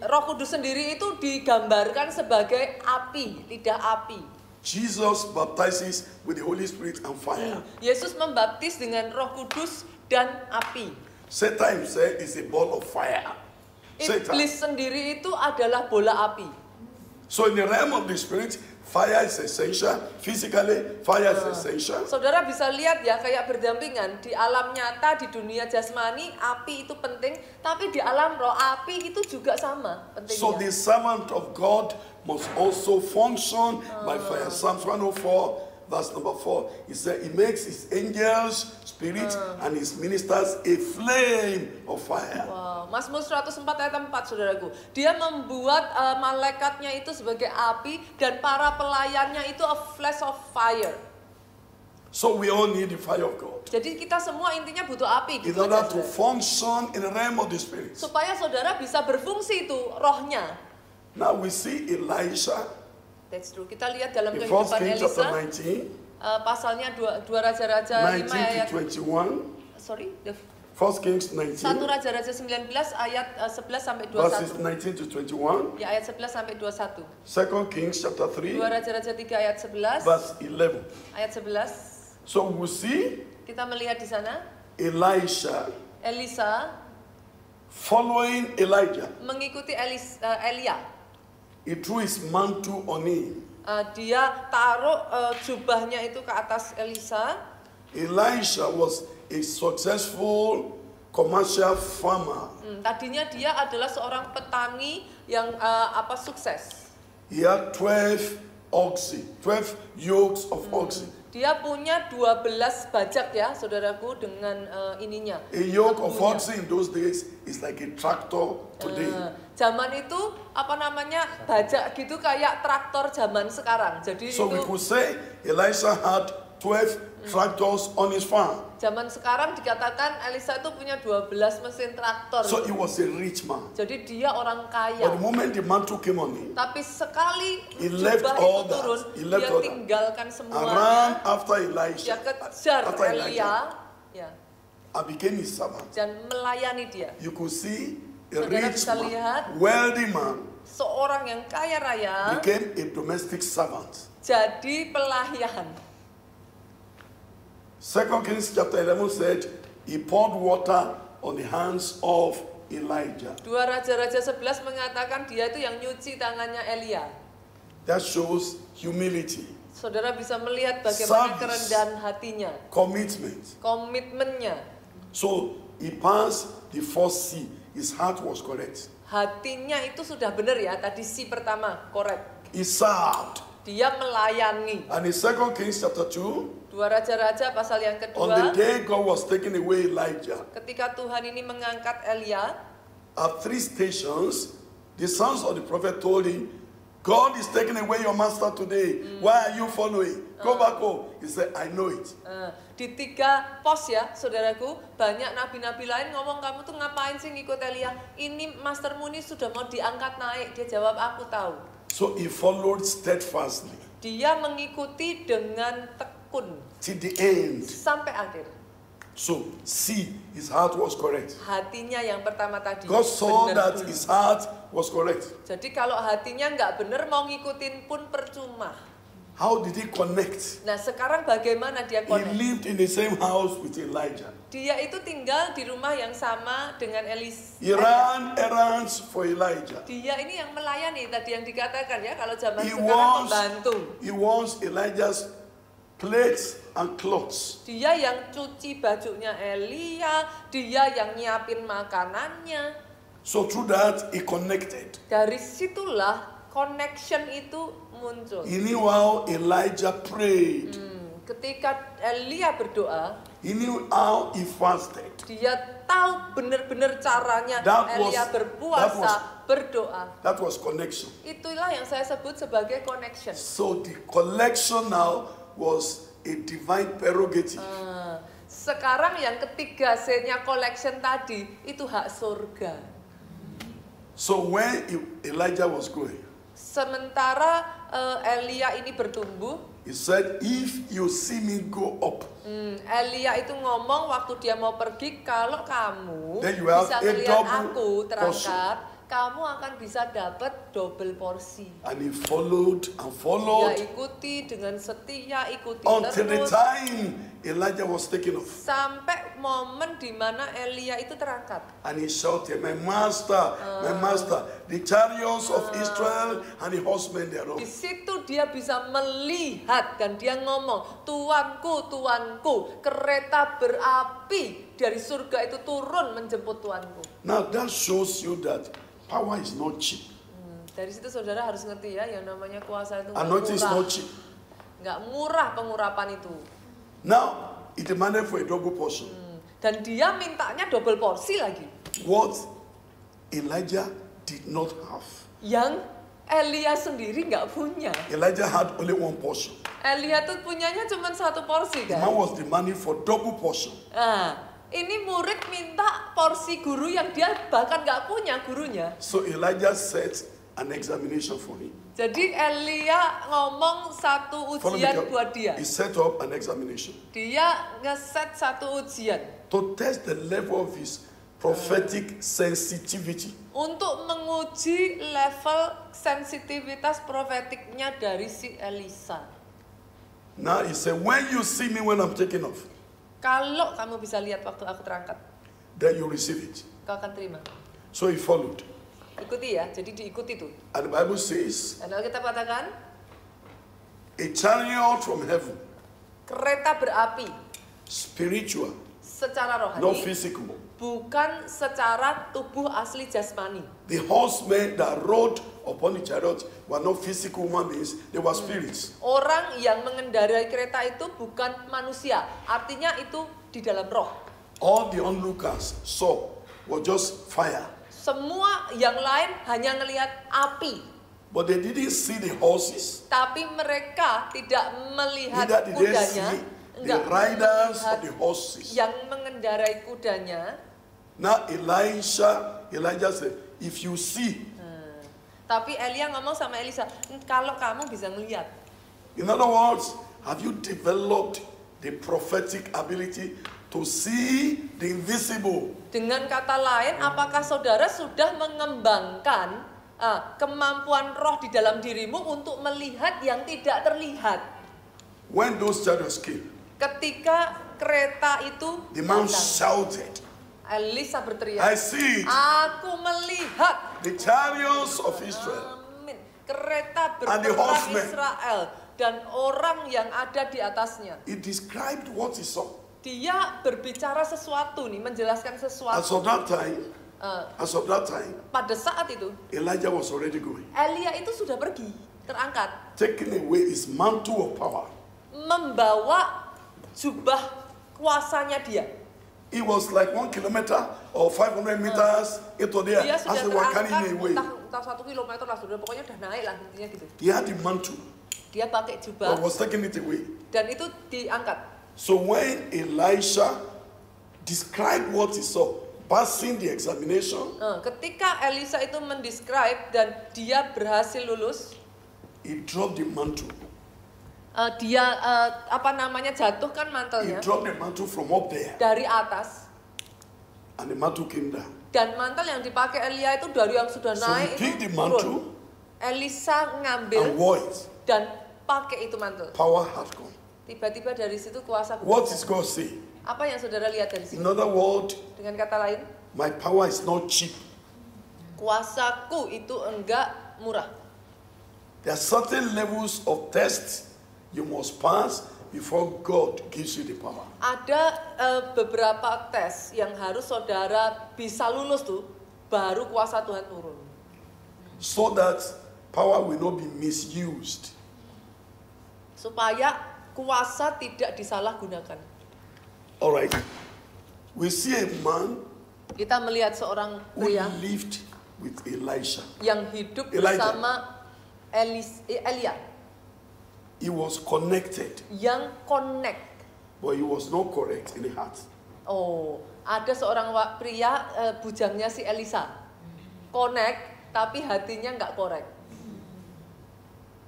Roh Kudus sendiri itu digambarkan sebagai api, lidah api. Jesus baptizes with the Holy Spirit and fire. Yesus membaptis dengan Roh Kudus dan api. Satan himself is a ball of fire. Iblis sendiri itu adalah bola api. So in the realm of the spirit, fire is essential. Physically, fire is essential. Saudara bisa lihat ya kayak berdampingan di alam nyata, di dunia jasmani api itu penting, tapi di alam roh api itu juga sama pentingnya. So the servant of God must also function by fire. Psalms 104 verse number 4. He said he makes his angels spirit and his ministers a flame of fire. Wow. Mazmur 104 ayat 4, saudaraku. Dia membuat malaikatnya itu sebagai api dan para pelayannya itu a flash of fire. So we all need the fire of God. Jadi kita semua intinya butuh api. In Gitu order aja, to saudara. function in the realm of the Spirit. Supaya saudara bisa berfungsi itu rohnya. Now we see Elisha, That's true. Kita lihat dalam in 1 kehidupan Kings chapter Elisa. 19, Pasalnya 2 Raja-Raja 5 19 ayat. to 21. Sorry. 1 Kings 1 19, Raja-Raja 19 ayat 11 sampai verses 21. 19 to 21. Ya, ayat 11 sampai 21. 2 Kings chapter 2 3, Raja-Raja 3 ayat 11. verse 11. Ayat 11. So we see Kita melihat di sana Elisha Elisa following Elijah. mengikuti Elia. He threw his mantle on him. Dia taruh jubahnya itu ke atas Elisa. Elisha was a successful commercial farmer. Tadinya dia adalah seorang petani yang sukses. He had 12 oxen, 12 yokes of oxen. Dia punya 12 bajak ya, saudaraku, dengan ininya. A yoke of lembunya. oxen in those days is like a tractor today. Zaman itu bajak gitu kayak traktor zaman sekarang. Jadi So we itu could say Elisha had 12 tractors on his farm. zaman sekarang dikatakan Elisa itu punya 12 mesin traktor. So he was a rich man. Jadi dia orang But kaya. the moment the mantle came on him, Tapi sekali He left jubah all itu that. turun, He left dia all that. tinggalkan and semuanya. ran after Dia Elisha, kejar after Elia, Elijah, ya, and became his servant. dan melayani dia. You could see a Saudara rich bisa man, lihat. wealthy man, Seorang yang kaya raya became a domestic servant. jadi pelayan. 2 Kings chapter 11 said, he poured water on the hands of Elijah. 2 Raja-Raja 11 mengatakan dia itu yang nyuci tangannya Elia. That shows humility, Saudara bisa melihat bagaimana Service. kerendahan hatinya, commitment. komitmennya. So he passed the first sea. His heart was correct. Hatinya itu sudah benar ya, tadi si pertama, correct. He served. Dia melayani. And in 2 Kings chapter 2, 2 Raja-Raja pasal yang on the kedua, day God was taking away Elijah, ketika Tuhan ini mengangkat Elia, at 3 stations, the sons of the prophet told him, God is taking away your master today. Why are you following? Go back home. He said, I know it. di 3 pos ya, saudaraku, banyak nabi-nabi lain ngomong, kamu tuh ngapain sih ngikut Elia? Ini mastermu ini sudah mau diangkat naik. Dia jawab, aku tahu. So he followed steadfastly Dia mengikuti dengan tekun till the end. sampai akhir. So see, his heart was correct. Hatinya yang pertama tadi. God saw benar that dulu. his heart was correct. Jadi kalau hatinya nggak benar, mau ngikutin pun percuma. How did he connect? Nah sekarang bagaimana dia He connect? lived in the same house with Elijah. Dia itu tinggal di rumah yang sama dengan He ran errands for Elijah. Dia ini yang melayani tadi yang dikatakan ya, kalau zaman He sekarang membantu. wants Elijah's plates and clothes. Dia yang cuci bajunya Elia, dia yang nyiapin makanannya. So through that, he connected. Dari situlah connection itu muncul. He knew how Elijah prayed. Ketika Elia berdoa, He knew how he fasted. dia tahu benar-benar caranya That was- Elia berpuasa, berdoa. That was connection. Itulah yang saya sebut sebagai connection. So the collection now was a divine prerogative. Sekarang yang ketiga C-nya collection tadi itu hak surga. So when Elijah was going, Sementara Elia ini bertumbuh, he said, if you see me go up, Elia itu ngomong waktu dia mau pergi, kalau kamu Then you have bisa a melihat double aku terangkat, kamu akan bisa dapat double porsi. and he followed and Dia followed ikuti dengan setia, ikuti until the terus time Elijah was taken off. sampai momen di mana Elia itu terangkat. And he shouted, my master, the chariots of Israel and the horsemen thereof. Di situ dia bisa melihat dan dia ngomong, Tuanku, Tuanku, kereta berapi dari surga itu turun menjemput Tuanku. Now that shows you that power is not cheap. Dari situ saudara harus ngerti ya, yang namanya kuasa itu nggak Anointing is murah. not cheap. Nggak murah pengurapan itu. Now, it demanded for a double portion. Dan dia mintanya double porsi lagi. What Elijah did not have. Yang Elia sendiri nggak punya. Elijah had only one portion. Elia tuh punyanya cuma satu porsi The kan. man was demanding for double portion. Nah, ini murid minta porsi guru yang dia bahkan nggak punya gurunya. So Elijah set an examination for him. Jadi Elia ngomong satu Follow me, ujian Kel. buat dia. He set up an examination Dia ngeset satu ujian to test the level of his prophetic sensitivity. untuk menguji level sensitivitas profetiknya dari si Elisa. Now he said, when you see me when I'm taking off, Kalau kamu bisa lihat waktu aku terangkat, then you receive it. kau akan terima. So he followed. Ikuti ya, jadi diikuti tuh. And the Bible says, Dan Alkitab katakan, a chariot from heaven, kereta berapi spiritual, secara not rohani, physical. bukan secara tubuh asli jasmani. The horsemen that rode upon the chariot were not physical human beings, they were spirits. Orang yang mengendarai kereta itu bukan manusia, artinya itu di dalam roh. All the onlookers saw was just fire. Semua yang lain hanya ngelihat api, But they didn't see the horses, tapi mereka tidak melihat neither did they kudanya, see the riders of the horses. yang mengendarai kudanya. Now Elijah said, if you see, Tapi Elia ngomong sama Elisa, kalau kamu bisa ngelihat. in other words, have you developed the prophetic ability to see the invisible? Dengan kata lain, apakah saudara sudah mengembangkan kemampuan roh di dalam dirimu untuk melihat yang tidak terlihat? When those chariots came, Ketika kereta itu the man datang, shouted, Elisa I berteriak, see it, aku melihat the chariots of Israel. Amin. Kereta And the berperang horsemen. Israel dan orang yang ada di atasnya. He described what he saw. Dia berbicara sesuatu nih, menjelaskan As sesuatu. of that time, Pada saat itu, Elijah was already going, Elia itu sudah pergi, terangkat, taking away his mantle of power. membawa jubah kuasanya dia. It was like 1 kilometer or 500 meters into there Dia as sudah they were terangkat carrying him away. entah 1 kilometer lah, sudah pokoknya udah naik lah intinya gitu. He had the mantle, Dia pakai but jubah was taking it away. dan itu diangkat. So when Elisha described what he saw, passing the examination, Ketika Elisa itu mendescribe dan dia berhasil lulus, he dropped the mantle. dia jatuhkan He mantelnya dropped the mantle from up there, dari atas, and the mantle came down. dan mantel yang dipakai Elia itu dari yang sudah So naik he picked the itu mantle turun. Elisa and ngambil wore it. dan pakai itu mantel. Power had come. Tiba-tiba dari situ kuasa What bekerja. is God saying? Apa yang saudara lihat dari situ? In other words, Dengan kata lain, my power is not cheap. kuasaku itu enggak murah. There are certain levels of tests you must pass before God gives you the power. Ada beberapa tes yang harus saudara bisa lulus tuh, baru kuasa Tuhan turun. So that power will not be misused. Supaya kuasa tidak disalahgunakan. Alright. We see a man Kita melihat seorang who pria lived with Elisha. yang hidup Elijah. bersama Elia, He was connected, yang connect. but he was not correct in the heart. Oh, ada seorang pria bujangnya si Elisa, connect tapi hatinya nggak korek.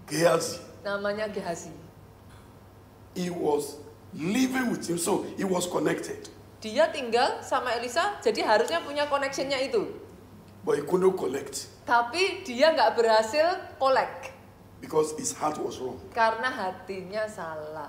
Gehazi, Namanya Gehazi. he was living with him, so he was connected, Dia tinggal sama Elisa, jadi harusnya punya connectionnya itu. but he couldn't collect Tapi dia nggak berhasil collect because his heart was wrong. karena hatinya salah.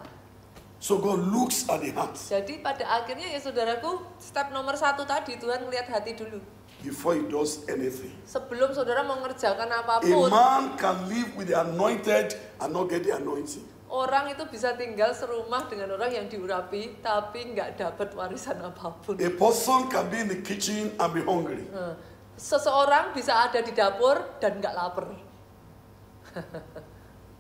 So God looks at the heart Jadi pada akhirnya ya saudaraku, step nomor 1 tadi Tuhan melihat hati dulu. before he does anything. Sebelum saudara mengerjakan A apapun, man can live with the anointed and not get the anointing. orang itu bisa tinggal serumah dengan orang yang diurapi, tapi nggak dapat warisan apapun. A person can be in the kitchen and be hungry. Seseorang bisa ada di dapur dan nggak lapar.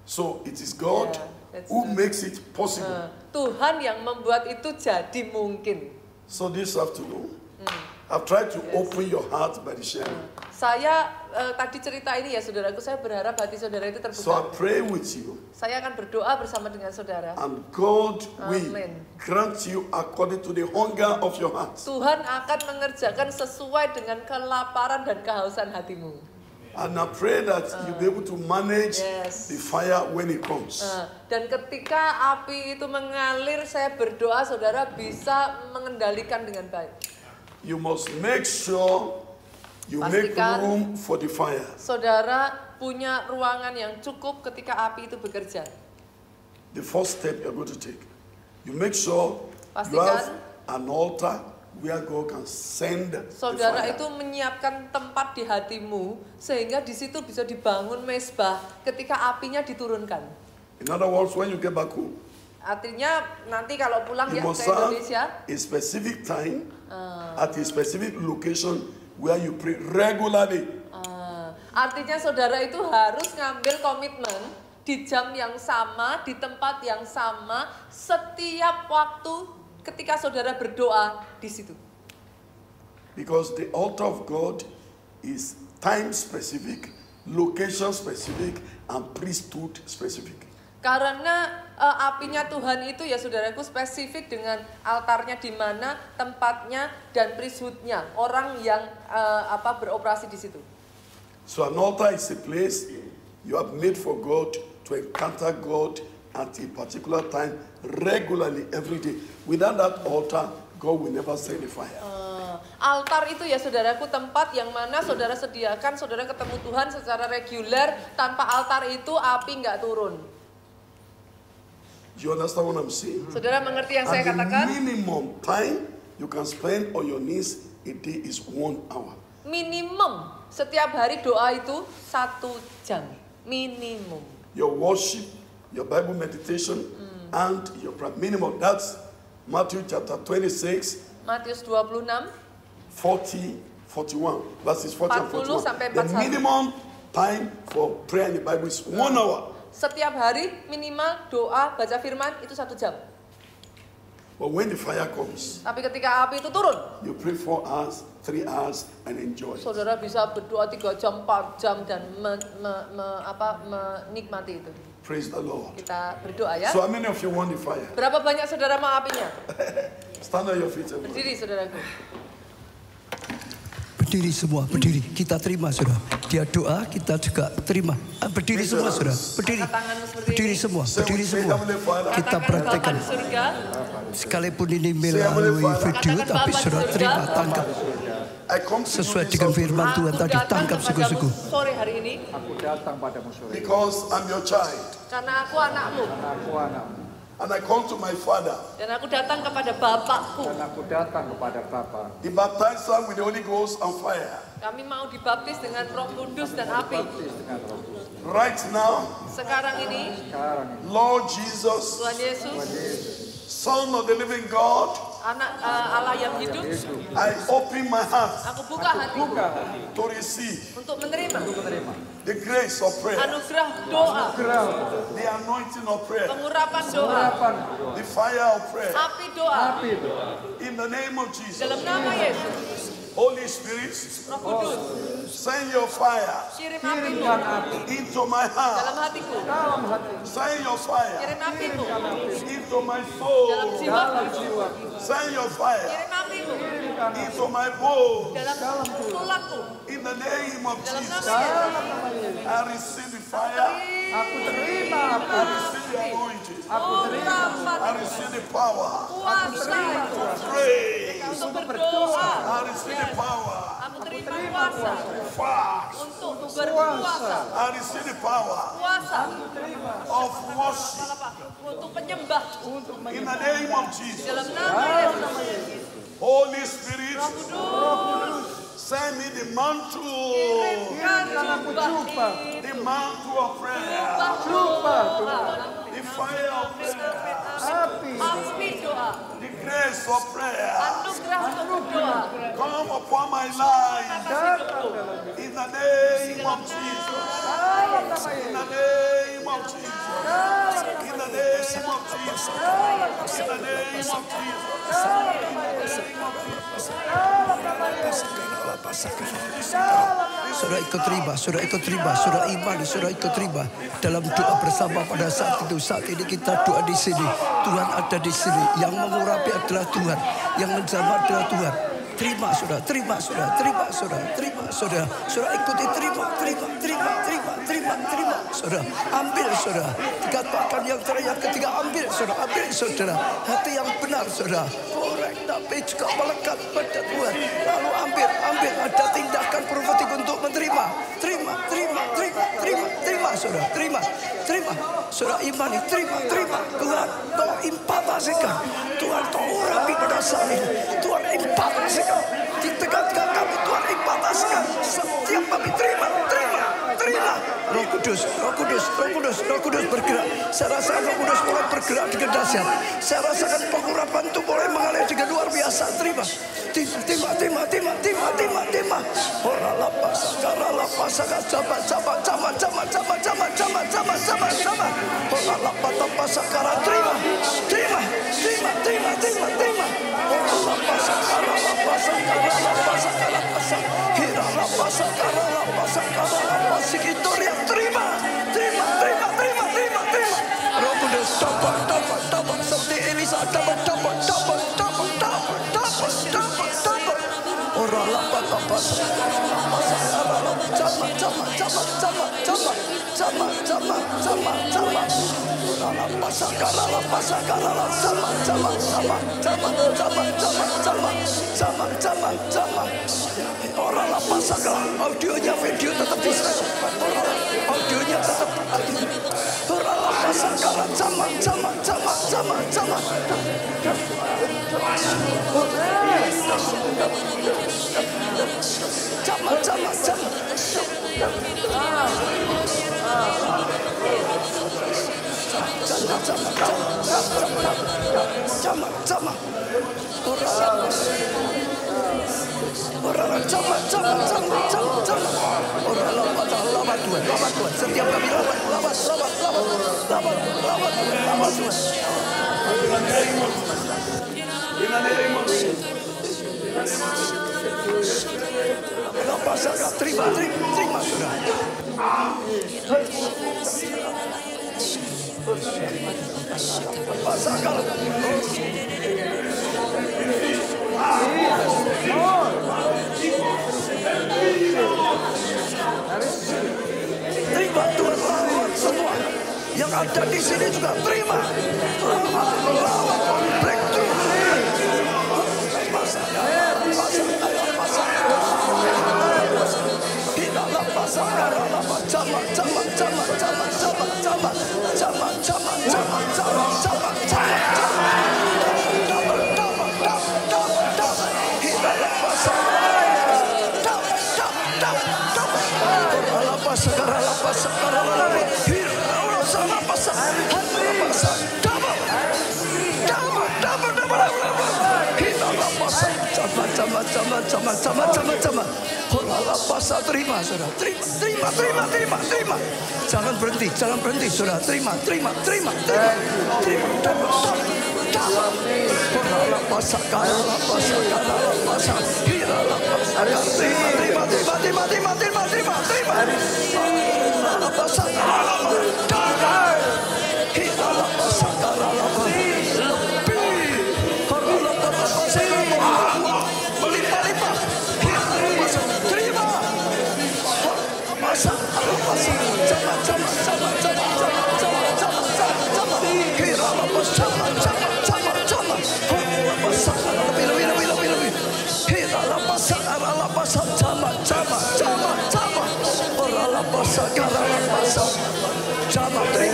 So it is God Yeah, that's who right. makes it possible. Tuhan yang membuat itu jadi mungkin. So this afternoon, I've tried to open your heart by the sharing. Saya tadi cerita ini ya saudaraku, saya berharap hati saudara itu So I terbuka. pray with you. Saya akan berdoa bersama dengan saudara. And God will Amen. grant you according to the hunger of your heart. Tuhan akan mengerjakan sesuai dengan kelaparan dan kehausan hatimu. And I pray that you'll be able to manage Yes. the fire when it comes. Dan ketika api itu mengalir, saya berdoa saudara bisa mengendalikan dengan baik. You must make sure you make Pastikan room for the fire. saudara punya ruangan yang cukup ketika api itu bekerja. The first step you're going to take, you make sure you Pastikan have an altar where God can send the saudara fire. itu menyiapkan tempat di hatimu sehingga di situ bisa dibangun mesbah ketika apinya diturunkan. In other words, when you get back home, Artinya nanti kalau pulang you ya must ke have Indonesia, a specific time at a specific location where you pray regularly. artinya saudara itu harus ngambil komitmen di jam yang sama, di tempat yang sama, setiap waktu ketika saudara berdoa di situ. Because the altar of God is time specific, location specific, and priesthood specific. Karena apinya Tuhan itu ya saudaraku spesifik dengan altarnya di mana, tempatnya dan priesthoodnya, orang yang beroperasi di situ. So an altar is a place you have made for God to encounter God at a particular time, regularly, every day. Without that altar, God will never send the fire. Altar itu ya saudaraku tempat yang mana saudara sediakan, saudara ketemu Tuhan secara reguler. Tanpa altar itu api nggak turun. Do you understand what I'm saying? Saudara mengerti yang saya And the katakan? minimum time you can spend on your knees a day is 1 hour. Minimum setiap hari doa itu 1 jam. Minimum. Your worship, your Bible meditation, and your prayer. Minimum. That's Matthew chapter 26, Matius 26 40, 41. Verses 40 and 40 sampai 41. The 41. minimum time for prayer in the Bible is 1 hour. Setiap hari minimal doa baca firman itu 1 jam. But when the fire comes, Tapi ketika api itu turun, you pray 4 hours, 3 hours, and enjoy it. saudara bisa berdoa 3 jam, 4 jam dan menikmati itu. Praise the Lord. Kita berdoa ya. So how many of you want the fire? Berapa banyak saudara mau apinya? Stand on your feet. Everybody. Berdiri saudaraku. Berdiri semua, berdiri. Kita terima, saudara. Dia doa, kita juga terima. Berdiri semua, saudara. Berdiri. Angkat tanganmu seperti Berdiri ini. semua, Say berdiri with me, semua. Heavenly Father. Kita Katakan Bapa praktekkan. di surga. Sekalipun ini melalui video, Katakan tapi Bapa di saudara surga. terima, tangkap. I come to Sesuai you this dengan afternoon firman Tuhan Aku tadi, datang tangkap kepadamu sungguh-sungguh. sore hari ini Aku datang padamu sore because I'm your child. karena aku anakmu karena aku anakmu And I come to my Father. dan aku datang kepada Bapakku. dan aku datang kepada Bapa. He baptized us with the Holy Ghost and fire. Kami mau dibaptis dengan Roh Kudus dan api. Baptis dengan Roh Kudus. Right now, Sekarang ini Sekarang ini Lord Jesus, Tuhan Yesus, Son of the living God, anak Allah yang hidup, I open my heart aku buka hatiku buka hati to receive untuk menerima menerima the grace of prayer, anugerah doa, the anointing of prayer, pengurapan doa, harapan the fire of prayer. api doa. api itu In the name of Jesus, Dalam nama Yesus, Holy Spirit, Roh Kudus, send your fire kirim apimu kirimkan api into my heart. dalam hatiku, dalam hati Send your fire kirim apimu into my dalam soul. jiwaku, dalam jiwa Send your fire kirim apimu into my bones. dalam tulangku. In the name of Dalam Jesus, nama Yesus, I receive the fire. aku terima I api receive the anointing. aku terima I receive the power. kuasa Pray. untuk berdoa. I receive the power. Aku terima kuasa Fast. untuk berpuasa, I receive the power puasa of worship. untuk penyembah In the name of Jesus, dalam nama Yesus. Holy Spirit, Roh Kudus, send me the mantle, kirimkan jubah the mantle of prayer, doa, the fire of prayer, api doa, the grace of prayer. anugerah untuk berdoa. Come upon my life. In the name of Jesus. In the name of Jesus. In the Saudara ikut terima, saudara ikut terima, saudara iman, saudara ikut terima dalam doa bersama pada saat itu. Saat ini kita doa di sini. Tuhan ada di sini. Yang mengurapi adalah Tuhan, yang menjamah adalah Tuhan. Terima saudara, terima saudara, terima saudara, terima saudara. Saudara ikuti terima, saudara. Ambil saudara. Dikatakan yang terakhir, yang ketiga ambil saudara, ambil saudara. Hati yang benar saudara. Korek tapi juga melekat pada Tuhan. Lalu ambil. Ada tindakan profetik untuk menerima. Terima saudara, terima. Saudara imani, terima. Tuhan, Tuhan impatasikan. Tuhan, Tuhan urapi pada saat ini. Tuhan impatasikan. Di tengah-tengah kami, Tuhan impatasikan. Setiap kami terima. Roh Kudus bergerak. Saya rasakan Roh Kudus mulai bergerak dengan dahsyat. Saya rasakan pengurapan itu mulai mengalir dengan luar biasa. Terima. Ora lapas, kara lapas, jama. Ora lapas, lapas, kara terima. Ora lapas, kara lapas, hira lapas, kara lapas, sikitoria terima. Roh Kudus dapat seperti Elisa dapat. Ora lapas, Orang lapas audionya video tetap di sana. Audionya tetap orang lapas sama. Lawan Tuhan. Setiap kami lawan Tuhan. Terima saudara. Terima Tuhan, lawan semua yang ada di sini juga terima. Lawan breakthrough. Terima saudara, terima. Jangan berhenti saudara, terima. Terima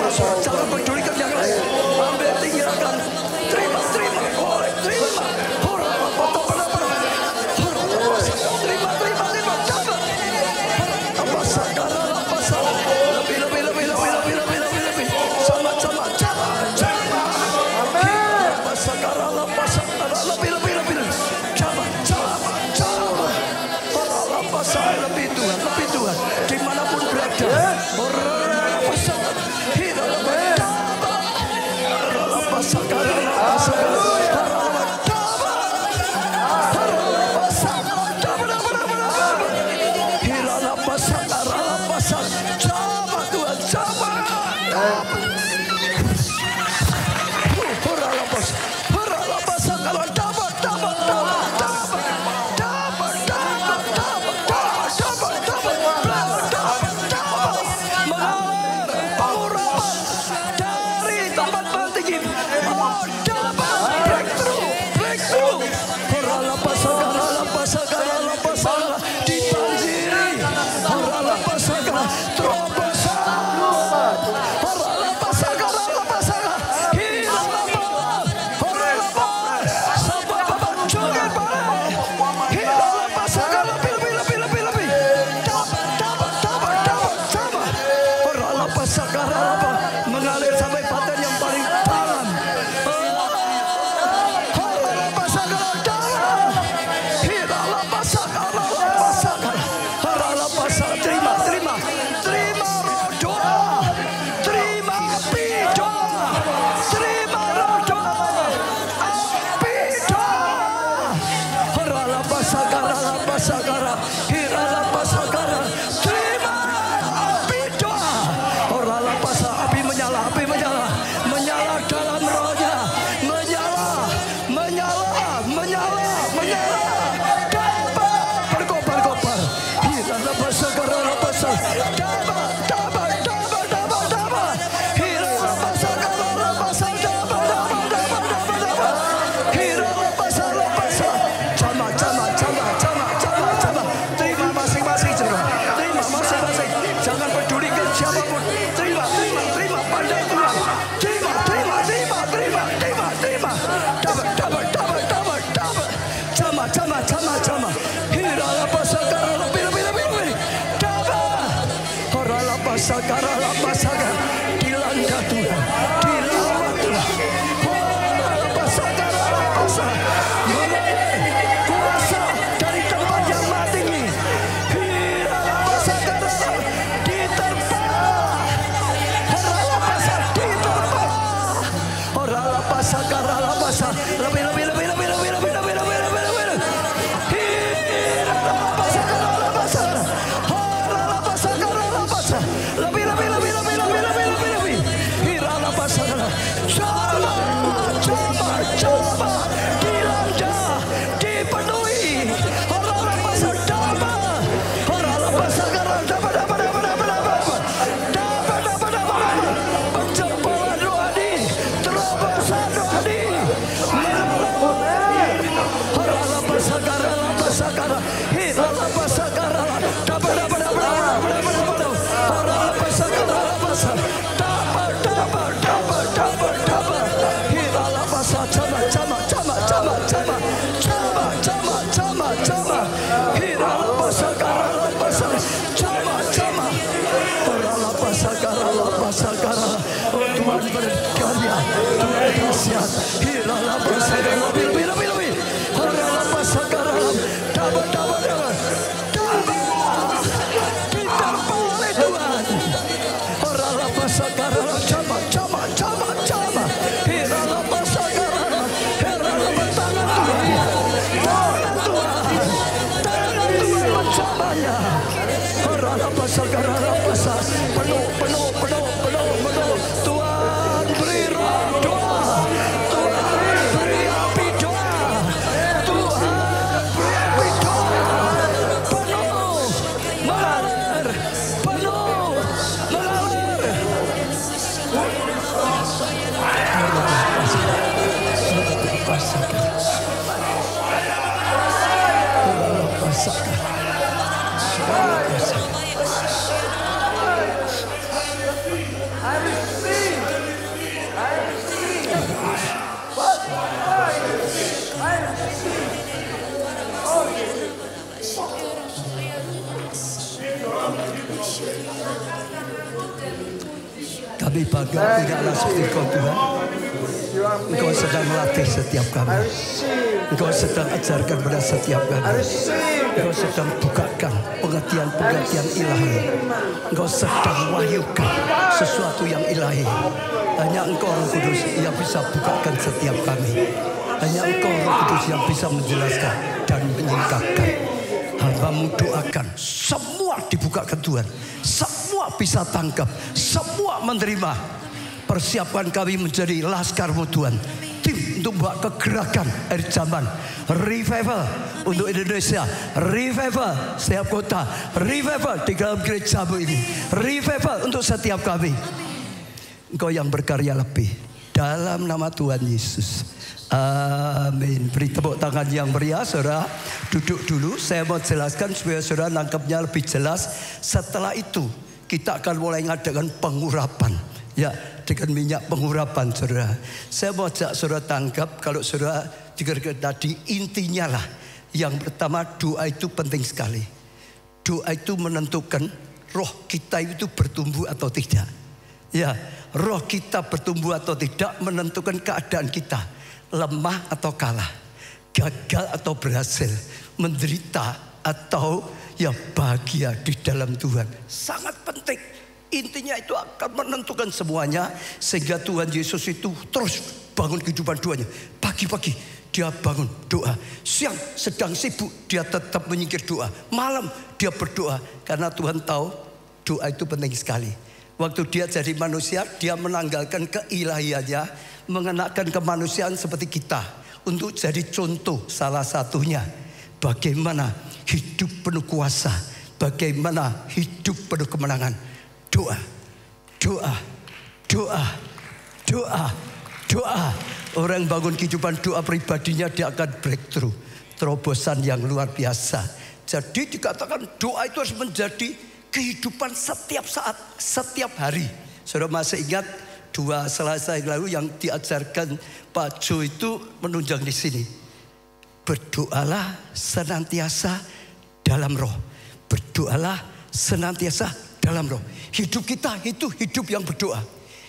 saudara, jangan pedulikan yang lain. Ambil, tinggalkan. Terima. Lebih Tuhan, dimanapun berada. Dilanda Tuhan, dilawat Tuhan. Kuasa dari tempat yang mati ini diterpa. Tuhan beri doa, Tuhan beri api doa, Tuhan beri api doa, penuh mengalir, penuh mengalir. Kami bangga punya Allah seperti Kau Tuhan. Engkau sedang melatih setiap kami. Engkau sedang ajarkan pada setiap kami. Engkau sedang bukakan pengertian-pengertian ilahi. Engkau sedang wahyukan sesuatu yang ilahi. Hanya Engkau Roh Kudus yang bisa bukakan setiap kami. Hanya Engkau Roh Kudus yang bisa menjelaskan dan menyingkapkan. Hamba-Mu doakan semua dibuka. dibukakan Tuhan. Semua bisa tangkap, semua menerima. Persiapkan kami menjadi laskar-Mu Tuhan. Tim untuk buat kegerakan akhir zaman. Revival untuk Indonesia. Revival setiap kota. Revival di dalam gereja-Mu ini. Revival untuk setiap kami. Engkau yang berkarya lebih. Dalam nama Tuhan Yesus. Amin. Beri tepuk tangan yang meriah, saudara. Duduk dulu, saya mau jelaskan supaya saudara nangkepnya lebih jelas. Setelah itu kita akan mulai ngadakan pengurapan. Ya, dengan minyak pengurapan, saudara. Saya mau ajak saudara tangkap, kalau saudara dengar tadi, intinya lah. Yang pertama, doa itu penting sekali. Doa itu menentukan roh kita itu bertumbuh atau tidak. Ya, roh kita bertumbuh atau tidak menentukan keadaan kita. Lemah atau kalah, gagal atau berhasil, menderita atau ya bahagia di dalam Tuhan. Sangat penting. Intinya itu akan menentukan semuanya. Sehingga Tuhan Yesus itu terus bangun kehidupan doanya. Pagi-pagi dia bangun doa. Siang sedang sibuk dia tetap menyingkir doa. Malam dia berdoa. Karena Tuhan tahu doa itu penting sekali. Waktu dia jadi manusia, dia menanggalkan keilahiannya, mengenakan kemanusiaan seperti kita untuk jadi contoh salah satunya bagaimana hidup penuh kuasa, bagaimana hidup penuh kemenangan. Doa, doa, doa, doa, doa. Orang bangun kehidupan doa pribadinya, dia akan breakthrough, terobosan yang luar biasa. Jadi dikatakan doa itu harus menjadi kehidupan setiap saat, setiap hari. Saudara masih ingat 2 Selasa yang lalu yang diajarkan Pak Jo itu menunjang di sini. Berdoalah senantiasa dalam roh. Berdoalah senantiasa dalam roh. Hidup kita itu hidup yang berdoa.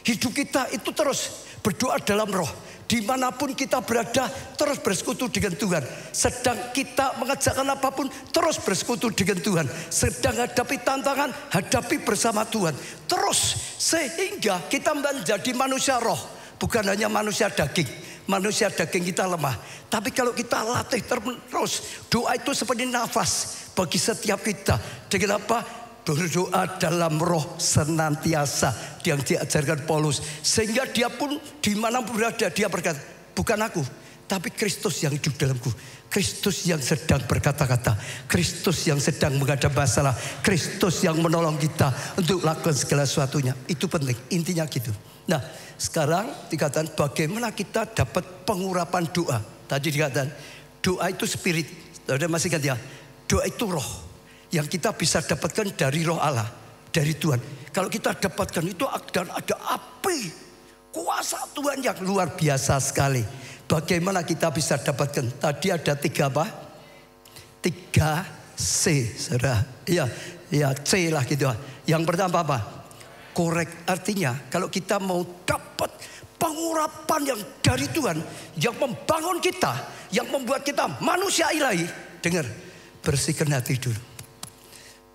Hidup kita itu terus berdoa dalam roh. Dimanapun kita berada, terus bersekutu dengan Tuhan. Sedang kita mengerjakan apapun, terus bersekutu dengan Tuhan. Sedang hadapi tantangan, hadapi bersama Tuhan. Terus sehingga kita menjadi manusia roh, bukan hanya manusia daging. Manusia daging kita lemah. Tapi kalau kita latih terus, doa itu seperti nafas bagi setiap kita. Dengan apa? Berdoa dalam roh senantiasa yang diajarkan Paulus. Sehingga dia pun dimanapun berada, dia berkata, bukan aku, tapi Kristus yang hidup dalamku. Kristus yang sedang berkata-kata, Kristus yang sedang menghadapi masalah, Kristus yang menolong kita untuk lakukan segala sesuatunya. Itu penting, intinya gitu. Nah, sekarang dikatakan bagaimana kita dapat pengurapan doa. Tadi dikatakan doa itu spirit. Saudara masih ingat ya? Doa itu roh yang kita bisa dapatkan dari roh Allah, dari Tuhan. Kalau kita dapatkan itu dan ada api kuasa Tuhan yang luar biasa sekali. Bagaimana kita bisa dapatkan? Tadi ada 3 apa? 3 C, saudara. Ya C lah gitu. Yang pertama apa? Korek. Artinya kalau kita mau dapat pengurapan yang dari Tuhan, yang membangun kita, yang membuat kita manusia ilahi. Dengar, bersihkan hati dulu.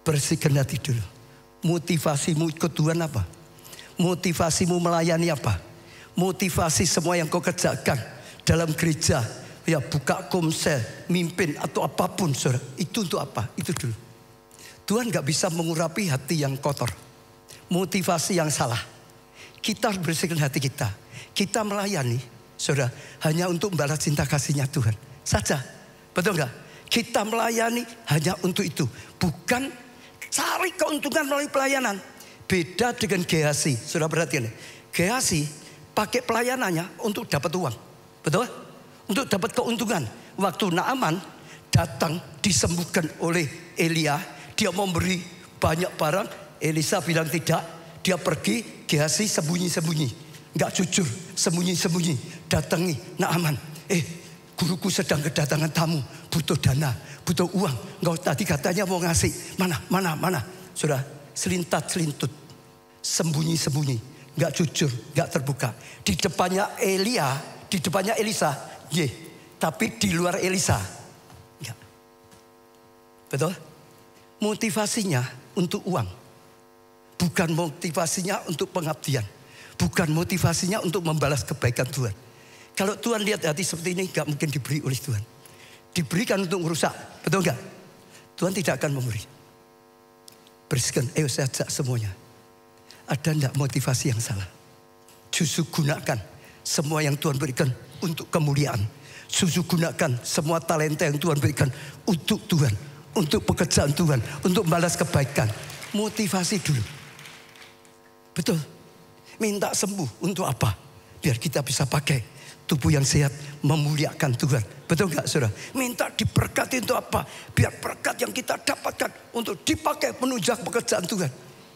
Bersihkan hati dulu. Motivasimu ikut Tuhan apa? Motivasimu melayani apa? Motivasi semua yang kau kerjakan dalam gereja, ya buka komsel, mimpin atau apapun, saudara. Itu untuk apa? Itu dulu. Tuhan gak bisa mengurapi hati yang kotor, motivasi yang salah. Kita harus bersihkan hati kita. Kita melayani, saudara, hanya untuk membalas cinta kasihnya Tuhan saja. Betul gak? Kita melayani hanya untuk itu, bukan cari keuntungan melalui pelayanan. Beda dengan Gehazi. Sudah perhatian ya? Gehazi pakai pelayanannya untuk dapat uang. Betul? Untuk dapat keuntungan. Waktu Naaman datang disembuhkan oleh Elia, dia memberi banyak barang. Elisa bilang tidak. Dia pergi, Gehazi sembunyi-sembunyi. Enggak jujur, sembunyi-sembunyi. Datangi Naaman. Guruku sedang kedatangan tamu, butuh dana, butuh uang. Engkau tadi katanya mau ngasih. Mana? Sudah selintat-selintut, sembunyi-sembunyi, nggak jujur, nggak terbuka. Di depannya Elia, di depannya Elisa, tapi di luar Elisa, enggak. Betul? Motivasinya untuk uang, bukan motivasinya untuk pengabdian, bukan motivasinya untuk membalas kebaikan Tuhan. Kalau Tuhan lihat hati seperti ini, gak mungkin diberi oleh Tuhan. Diberikan untuk merusak, betul gak? Tuhan tidak akan memberi. bersihkan. Ayo saya ajak semuanya. Ada enggak motivasi yang salah? Justru gunakan semua yang Tuhan berikan untuk kemuliaan. Justru gunakan semua talenta yang Tuhan berikan untuk Tuhan. Untuk pekerjaan Tuhan. Untuk balas kebaikan. Motivasi dulu. Betul. Minta sembuh untuk apa? Biar kita bisa pakai tubuh yang sehat memuliakan Tuhan. Betul nggak saudara? Minta diberkati untuk apa? Biar berkat yang kita dapatkan untuk dipakai menunjang pekerjaan Tuhan.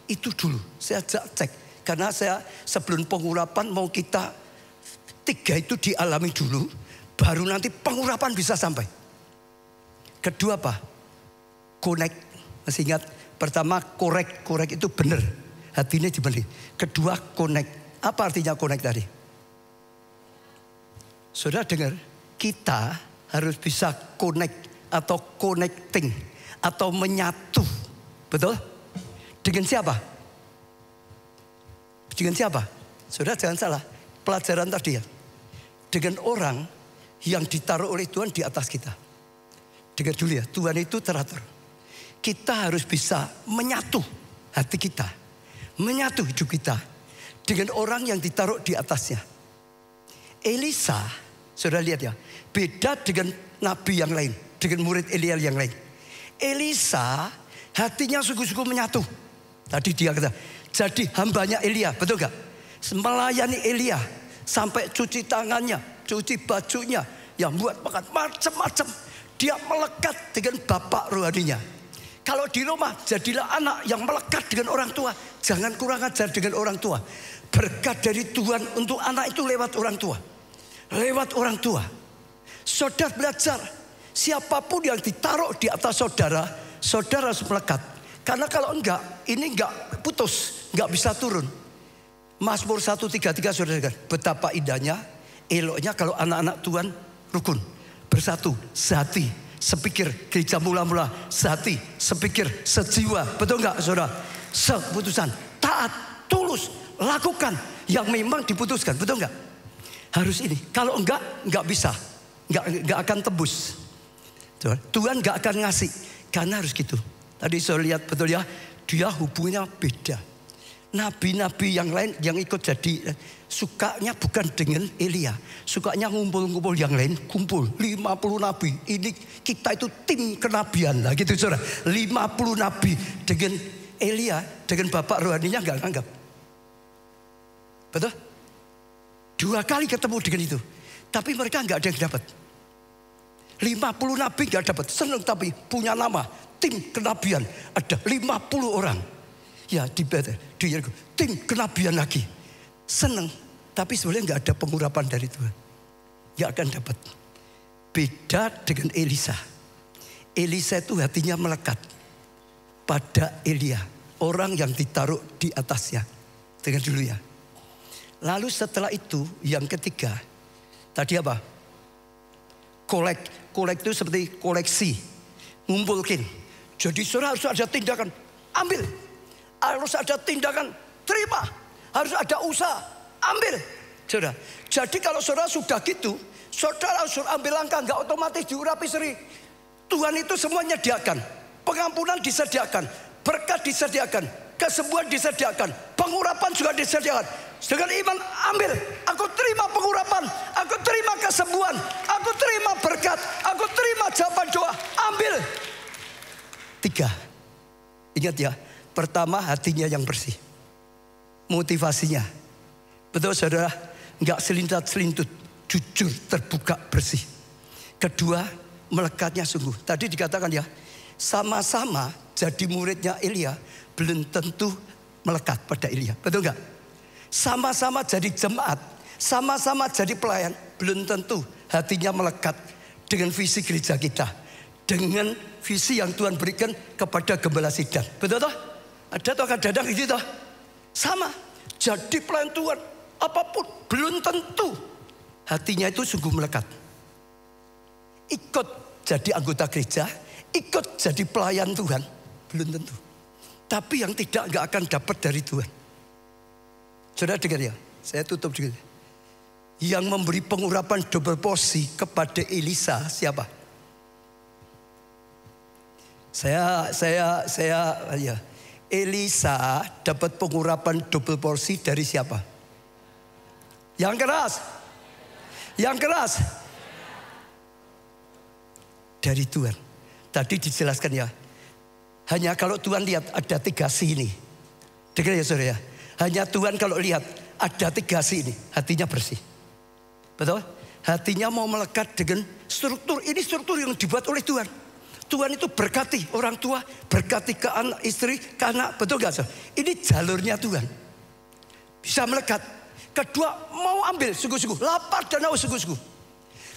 Itu dulu saya cek. Karena saya sebelum pengurapan mau kita 3 itu dialami dulu. Baru nanti pengurapan bisa sampai. Kedua apa? Connect. Masih ingat? Pertama korek itu benar. Hatinya dibeli. Kedua connect. Apa artinya connect tadi? Saudara dengar, kita harus bisa connect atau connecting atau menyatu. Betul? Dengan siapa? Dengan siapa? Saudara jangan salah. Pelajaran tadi ya. Dengan orang yang ditaruh oleh Tuhan di atas kita. Dengar dulu ya, Tuhan itu teratur. Kita harus bisa menyatu hati kita. Menyatu hidup kita. Dengan orang yang ditaruh di atasnya. Elisa, saudara lihat ya, beda dengan nabi yang lain, dengan murid Elia yang lain. Elisa hatinya sungguh-sungguh menyatu. Tadi dia kata, jadi hambanya Elia, betul gak? Melayani Elia sampai cuci tangannya, cuci bajunya, yang buat makan macam-macam. Dia melekat dengan bapak rohaninya. Kalau di rumah jadilah anak yang melekat dengan orang tua. Jangan kurang ajar dengan orang tua. Berkat dari Tuhan untuk anak itu lewat orang tua. Lewat orang tua. Saudara belajar. Siapapun yang ditaruh di atas saudara, saudara harus melekat. Karena kalau enggak, ini enggak putus. Enggak bisa turun. Mazmur 133 saudara. Betapa indahnya, eloknya kalau anak-anak Tuhan rukun. Bersatu, sehati, sepikir. Gereja mula-mula, sehati, sepikir, sejiwa. Betul enggak saudara? Seputusan, taat, tulus, lakukan yang memang diputuskan. Betul enggak? Harus ini. Kalau enggak bisa. Enggak akan tembus. Tuhan enggak akan ngasih. Karena harus gitu. Tadi saya lihat betul ya. Dia hubungannya beda. Nabi-nabi yang lain yang ikut jadi sukanya bukan dengan Elia. Sukanya ngumpul-ngumpul yang lain. Kumpul 50 nabi. Ini kita itu tim kenabian lah gitu saudara. 50 nabi dengan Elia. Dengan bapak rohaninya enggak anggap. Betul? 2 kali ketemu dengan itu. Tapi mereka enggak ada yang dapat. 50 nabi enggak dapat. Senang tapi punya nama. Tim kenabian. Ada 50 orang. Ya di Jericho. Tim kenabian lagi. Senang. Tapi sebenarnya enggak ada pengurapan dari Tuhan. Enggak akan dapat. Beda dengan Elisa. Elisa itu hatinya melekat pada Elia. Orang yang ditaruh di atasnya. Dengar dulu ya. Lalu setelah itu yang ketiga. Tadi apa? Kolek itu seperti koleksi. Ngumpulkan. Jadi saudara harus ada tindakan. Ambil. Harus ada tindakan. Terima. Harus ada usaha. Ambil. Saudara. Jadi kalau saudara sudah gitu. Saudara harus ambil langkah. Enggak otomatis diurapi seri. Tuhan itu semuanya disediakan. Pengampunan disediakan. Berkat disediakan. Kesembuhan disediakan. Pengurapan juga disediakan. Dengan iman ambil. Aku terima pengurapan. Aku terima kesembuhan. Aku terima berkat. Aku terima jawaban doa. Ambil. 3. Ingat ya. Pertama hatinya yang bersih. Motivasinya. Betul saudara. Enggak selintat-selintut. Jujur, terbuka, bersih. Kedua, melekatnya sungguh. Tadi dikatakan ya. Sama-sama jadi muridnya Elia. Belum tentu melekat pada Elia. Betul enggak? Sama-sama jadi jemaat. Sama-sama jadi pelayan. Belum tentu hatinya melekat dengan visi gereja kita. Dengan visi yang Tuhan berikan kepada Gembala Sidang. Betul toh? Ada toh kadang-kadang gitu toh? Sama. Jadi pelayan Tuhan. Apapun. Belum tentu hatinya itu sungguh melekat. Ikut jadi anggota gereja. Ikut jadi pelayan Tuhan. Belum tentu. Tapi yang tidak enggak akan dapat dari Tuhan. Saudara dengar ya. Saya tutup juga. Yang memberi pengurapan double porsi kepada Elisa siapa? Saya ya. Elisa dapat pengurapan double porsi dari siapa? Yang keras. Yang keras. Dari Tuhan. Tadi dijelaskan ya. Hanya kalau Tuhan lihat ada 3 sini. Dengar ya saudara ya. Hanya Tuhan kalau lihat ada 3 sini. Hatinya bersih. Betul? Hatinya mau melekat dengan struktur. Ini struktur yang dibuat oleh Tuhan. Tuhan itu berkati orang tua. Berkati ke anak istri. Ke anak. Betul gak saudara? Ini jalurnya Tuhan. Bisa melekat. Kedua mau ambil sungguh-sungguh. Lapar dan haus sungguh-sungguh.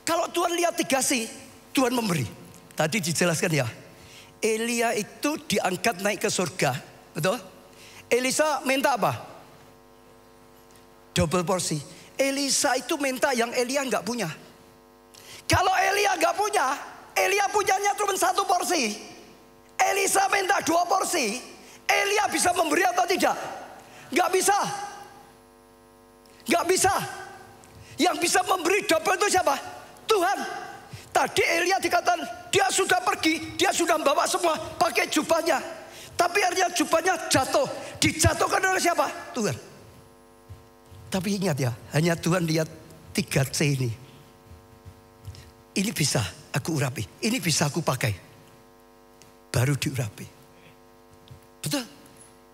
Kalau Tuhan lihat 3 sini. Tuhan memberi. Tadi dijelaskan ya. Elia itu diangkat naik ke surga. Betul? Elisa minta apa? Double porsi. Elisa itu minta yang Elia nggak punya. Kalau Elia nggak punya, Elia punyanya cuma 1 porsi. Elisa minta 2 porsi. Elia bisa memberi atau tidak? Nggak bisa. Nggak bisa. Yang bisa memberi double itu siapa? Tuhan. Tadi Elia dikatakan dia sudah pergi, dia sudah membawa semua pakai jubahnya. Tapi akhirnya jubahnya jatuh. Dijatuhkan oleh siapa? Tuhan. Tapi ingat ya, hanya Tuhan lihat 3C ini. Ini bisa aku urapi, ini bisa aku pakai. Baru diurapi. Betul?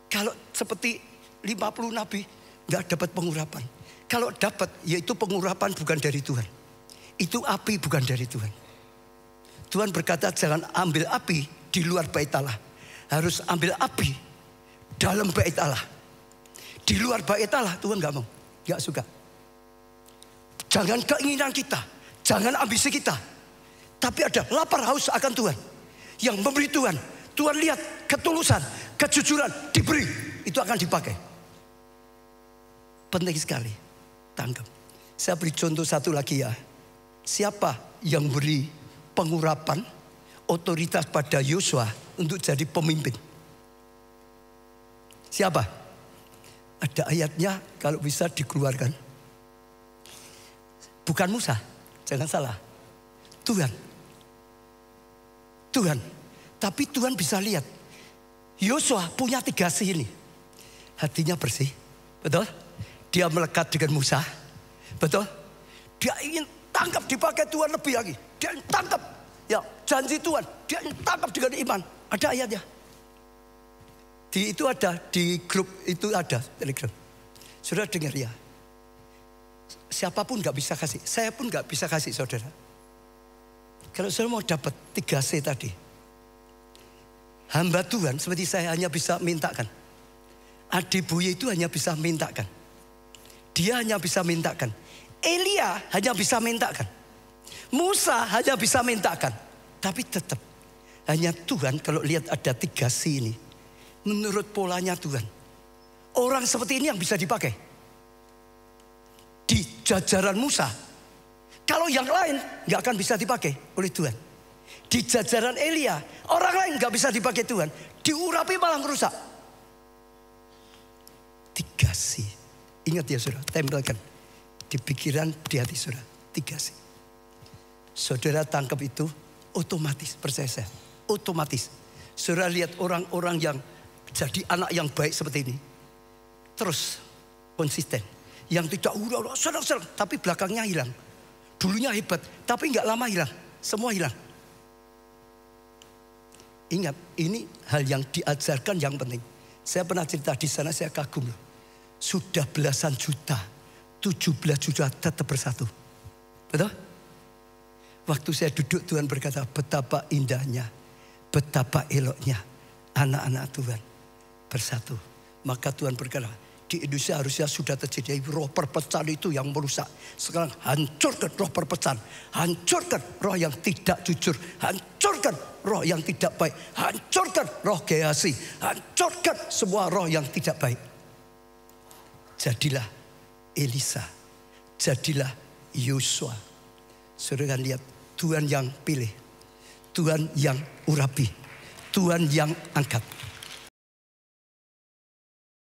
Kalau seperti 50 nabi nggak dapat pengurapan. Kalau dapat, yaitu pengurapan bukan dari Tuhan. Itu api bukan dari Tuhan. Tuhan berkata jangan ambil api di luar bait Allah. Harus ambil api dalam bait Allah. Di luar bait Allah Tuhan gak mau. Gak suka. Jangan keinginan kita. Jangan ambisi kita. Tapi ada lapar haus akan Tuhan. Yang memberi Tuhan. Tuhan lihat ketulusan, kejujuran diberi. Itu akan dipakai. Penting sekali. Tangkap. Saya beri contoh satu lagi ya. Siapa yang beri pengurapan otoritas pada Yosua untuk jadi pemimpin? Siapa? Ada ayatnya kalau bisa dikeluarkan. Bukan Musa, jangan salah. Tuhan. Tuhan. Tapi Tuhan bisa lihat. Yosua punya 3 sini. Hatinya bersih. Betul? Dia melekat dengan Musa. Betul? Dia ingin tangkap dipakai Tuhan lebih lagi. Dia tangkap ya janji Tuhan. Dia tangkap dengan iman. Ada ayatnya. Itu ada di grup itu ada Telegram. Saudara dengar ya. Siapapun nggak bisa kasih. Saya pun nggak bisa kasih saudara. Kalau saudara mau dapat 3C tadi. Hamba Tuhan seperti saya hanya bisa mintakan. Adi Buye itu hanya bisa mintakan. Dia hanya bisa mintakan. Elia hanya bisa mintakan. Musa hanya bisa mintakan. Tapi tetap hanya Tuhan kalau lihat ada 3C ini. Menurut polanya Tuhan. Orang seperti ini yang bisa dipakai. Di jajaran Musa. Kalau yang lain gak akan bisa dipakai oleh Tuhan. Di jajaran Elia. Orang lain gak bisa dipakai Tuhan. Diurapi malah merusak. 3C. Ingat ya saudara, tempelkan. Di pikiran, di hati saudara. 3C. Saudara tangkap itu otomatis, percaya saya. Otomatis. Saudara lihat orang-orang yang jadi anak yang baik seperti ini. Terus konsisten. Yang tidak senang-senang, tapi belakangnya hilang. Dulunya hebat, tapi nggak lama hilang. Semua hilang. Ingat, ini hal yang diajarkan yang penting. Saya pernah cerita di sana, saya kagum loh. Sudah belasan juta, 17 juta tetap bersatu. Betul? Waktu saya duduk Tuhan berkata betapa indahnya, betapa eloknya anak-anak Tuhan bersatu. Maka Tuhan berkata di Indonesia harusnya sudah terjadi roh perpecahan itu yang merusak. Sekarang hancurkan roh perpecahan, hancurkan roh yang tidak jujur, hancurkan roh yang tidak baik, hancurkan roh GHC, hancurkan semua roh yang tidak baik. Jadilah Elisa, jadilah Yosua. Saudara lihat Tuhan yang pilih, Tuhan yang urapi, Tuhan yang angkat.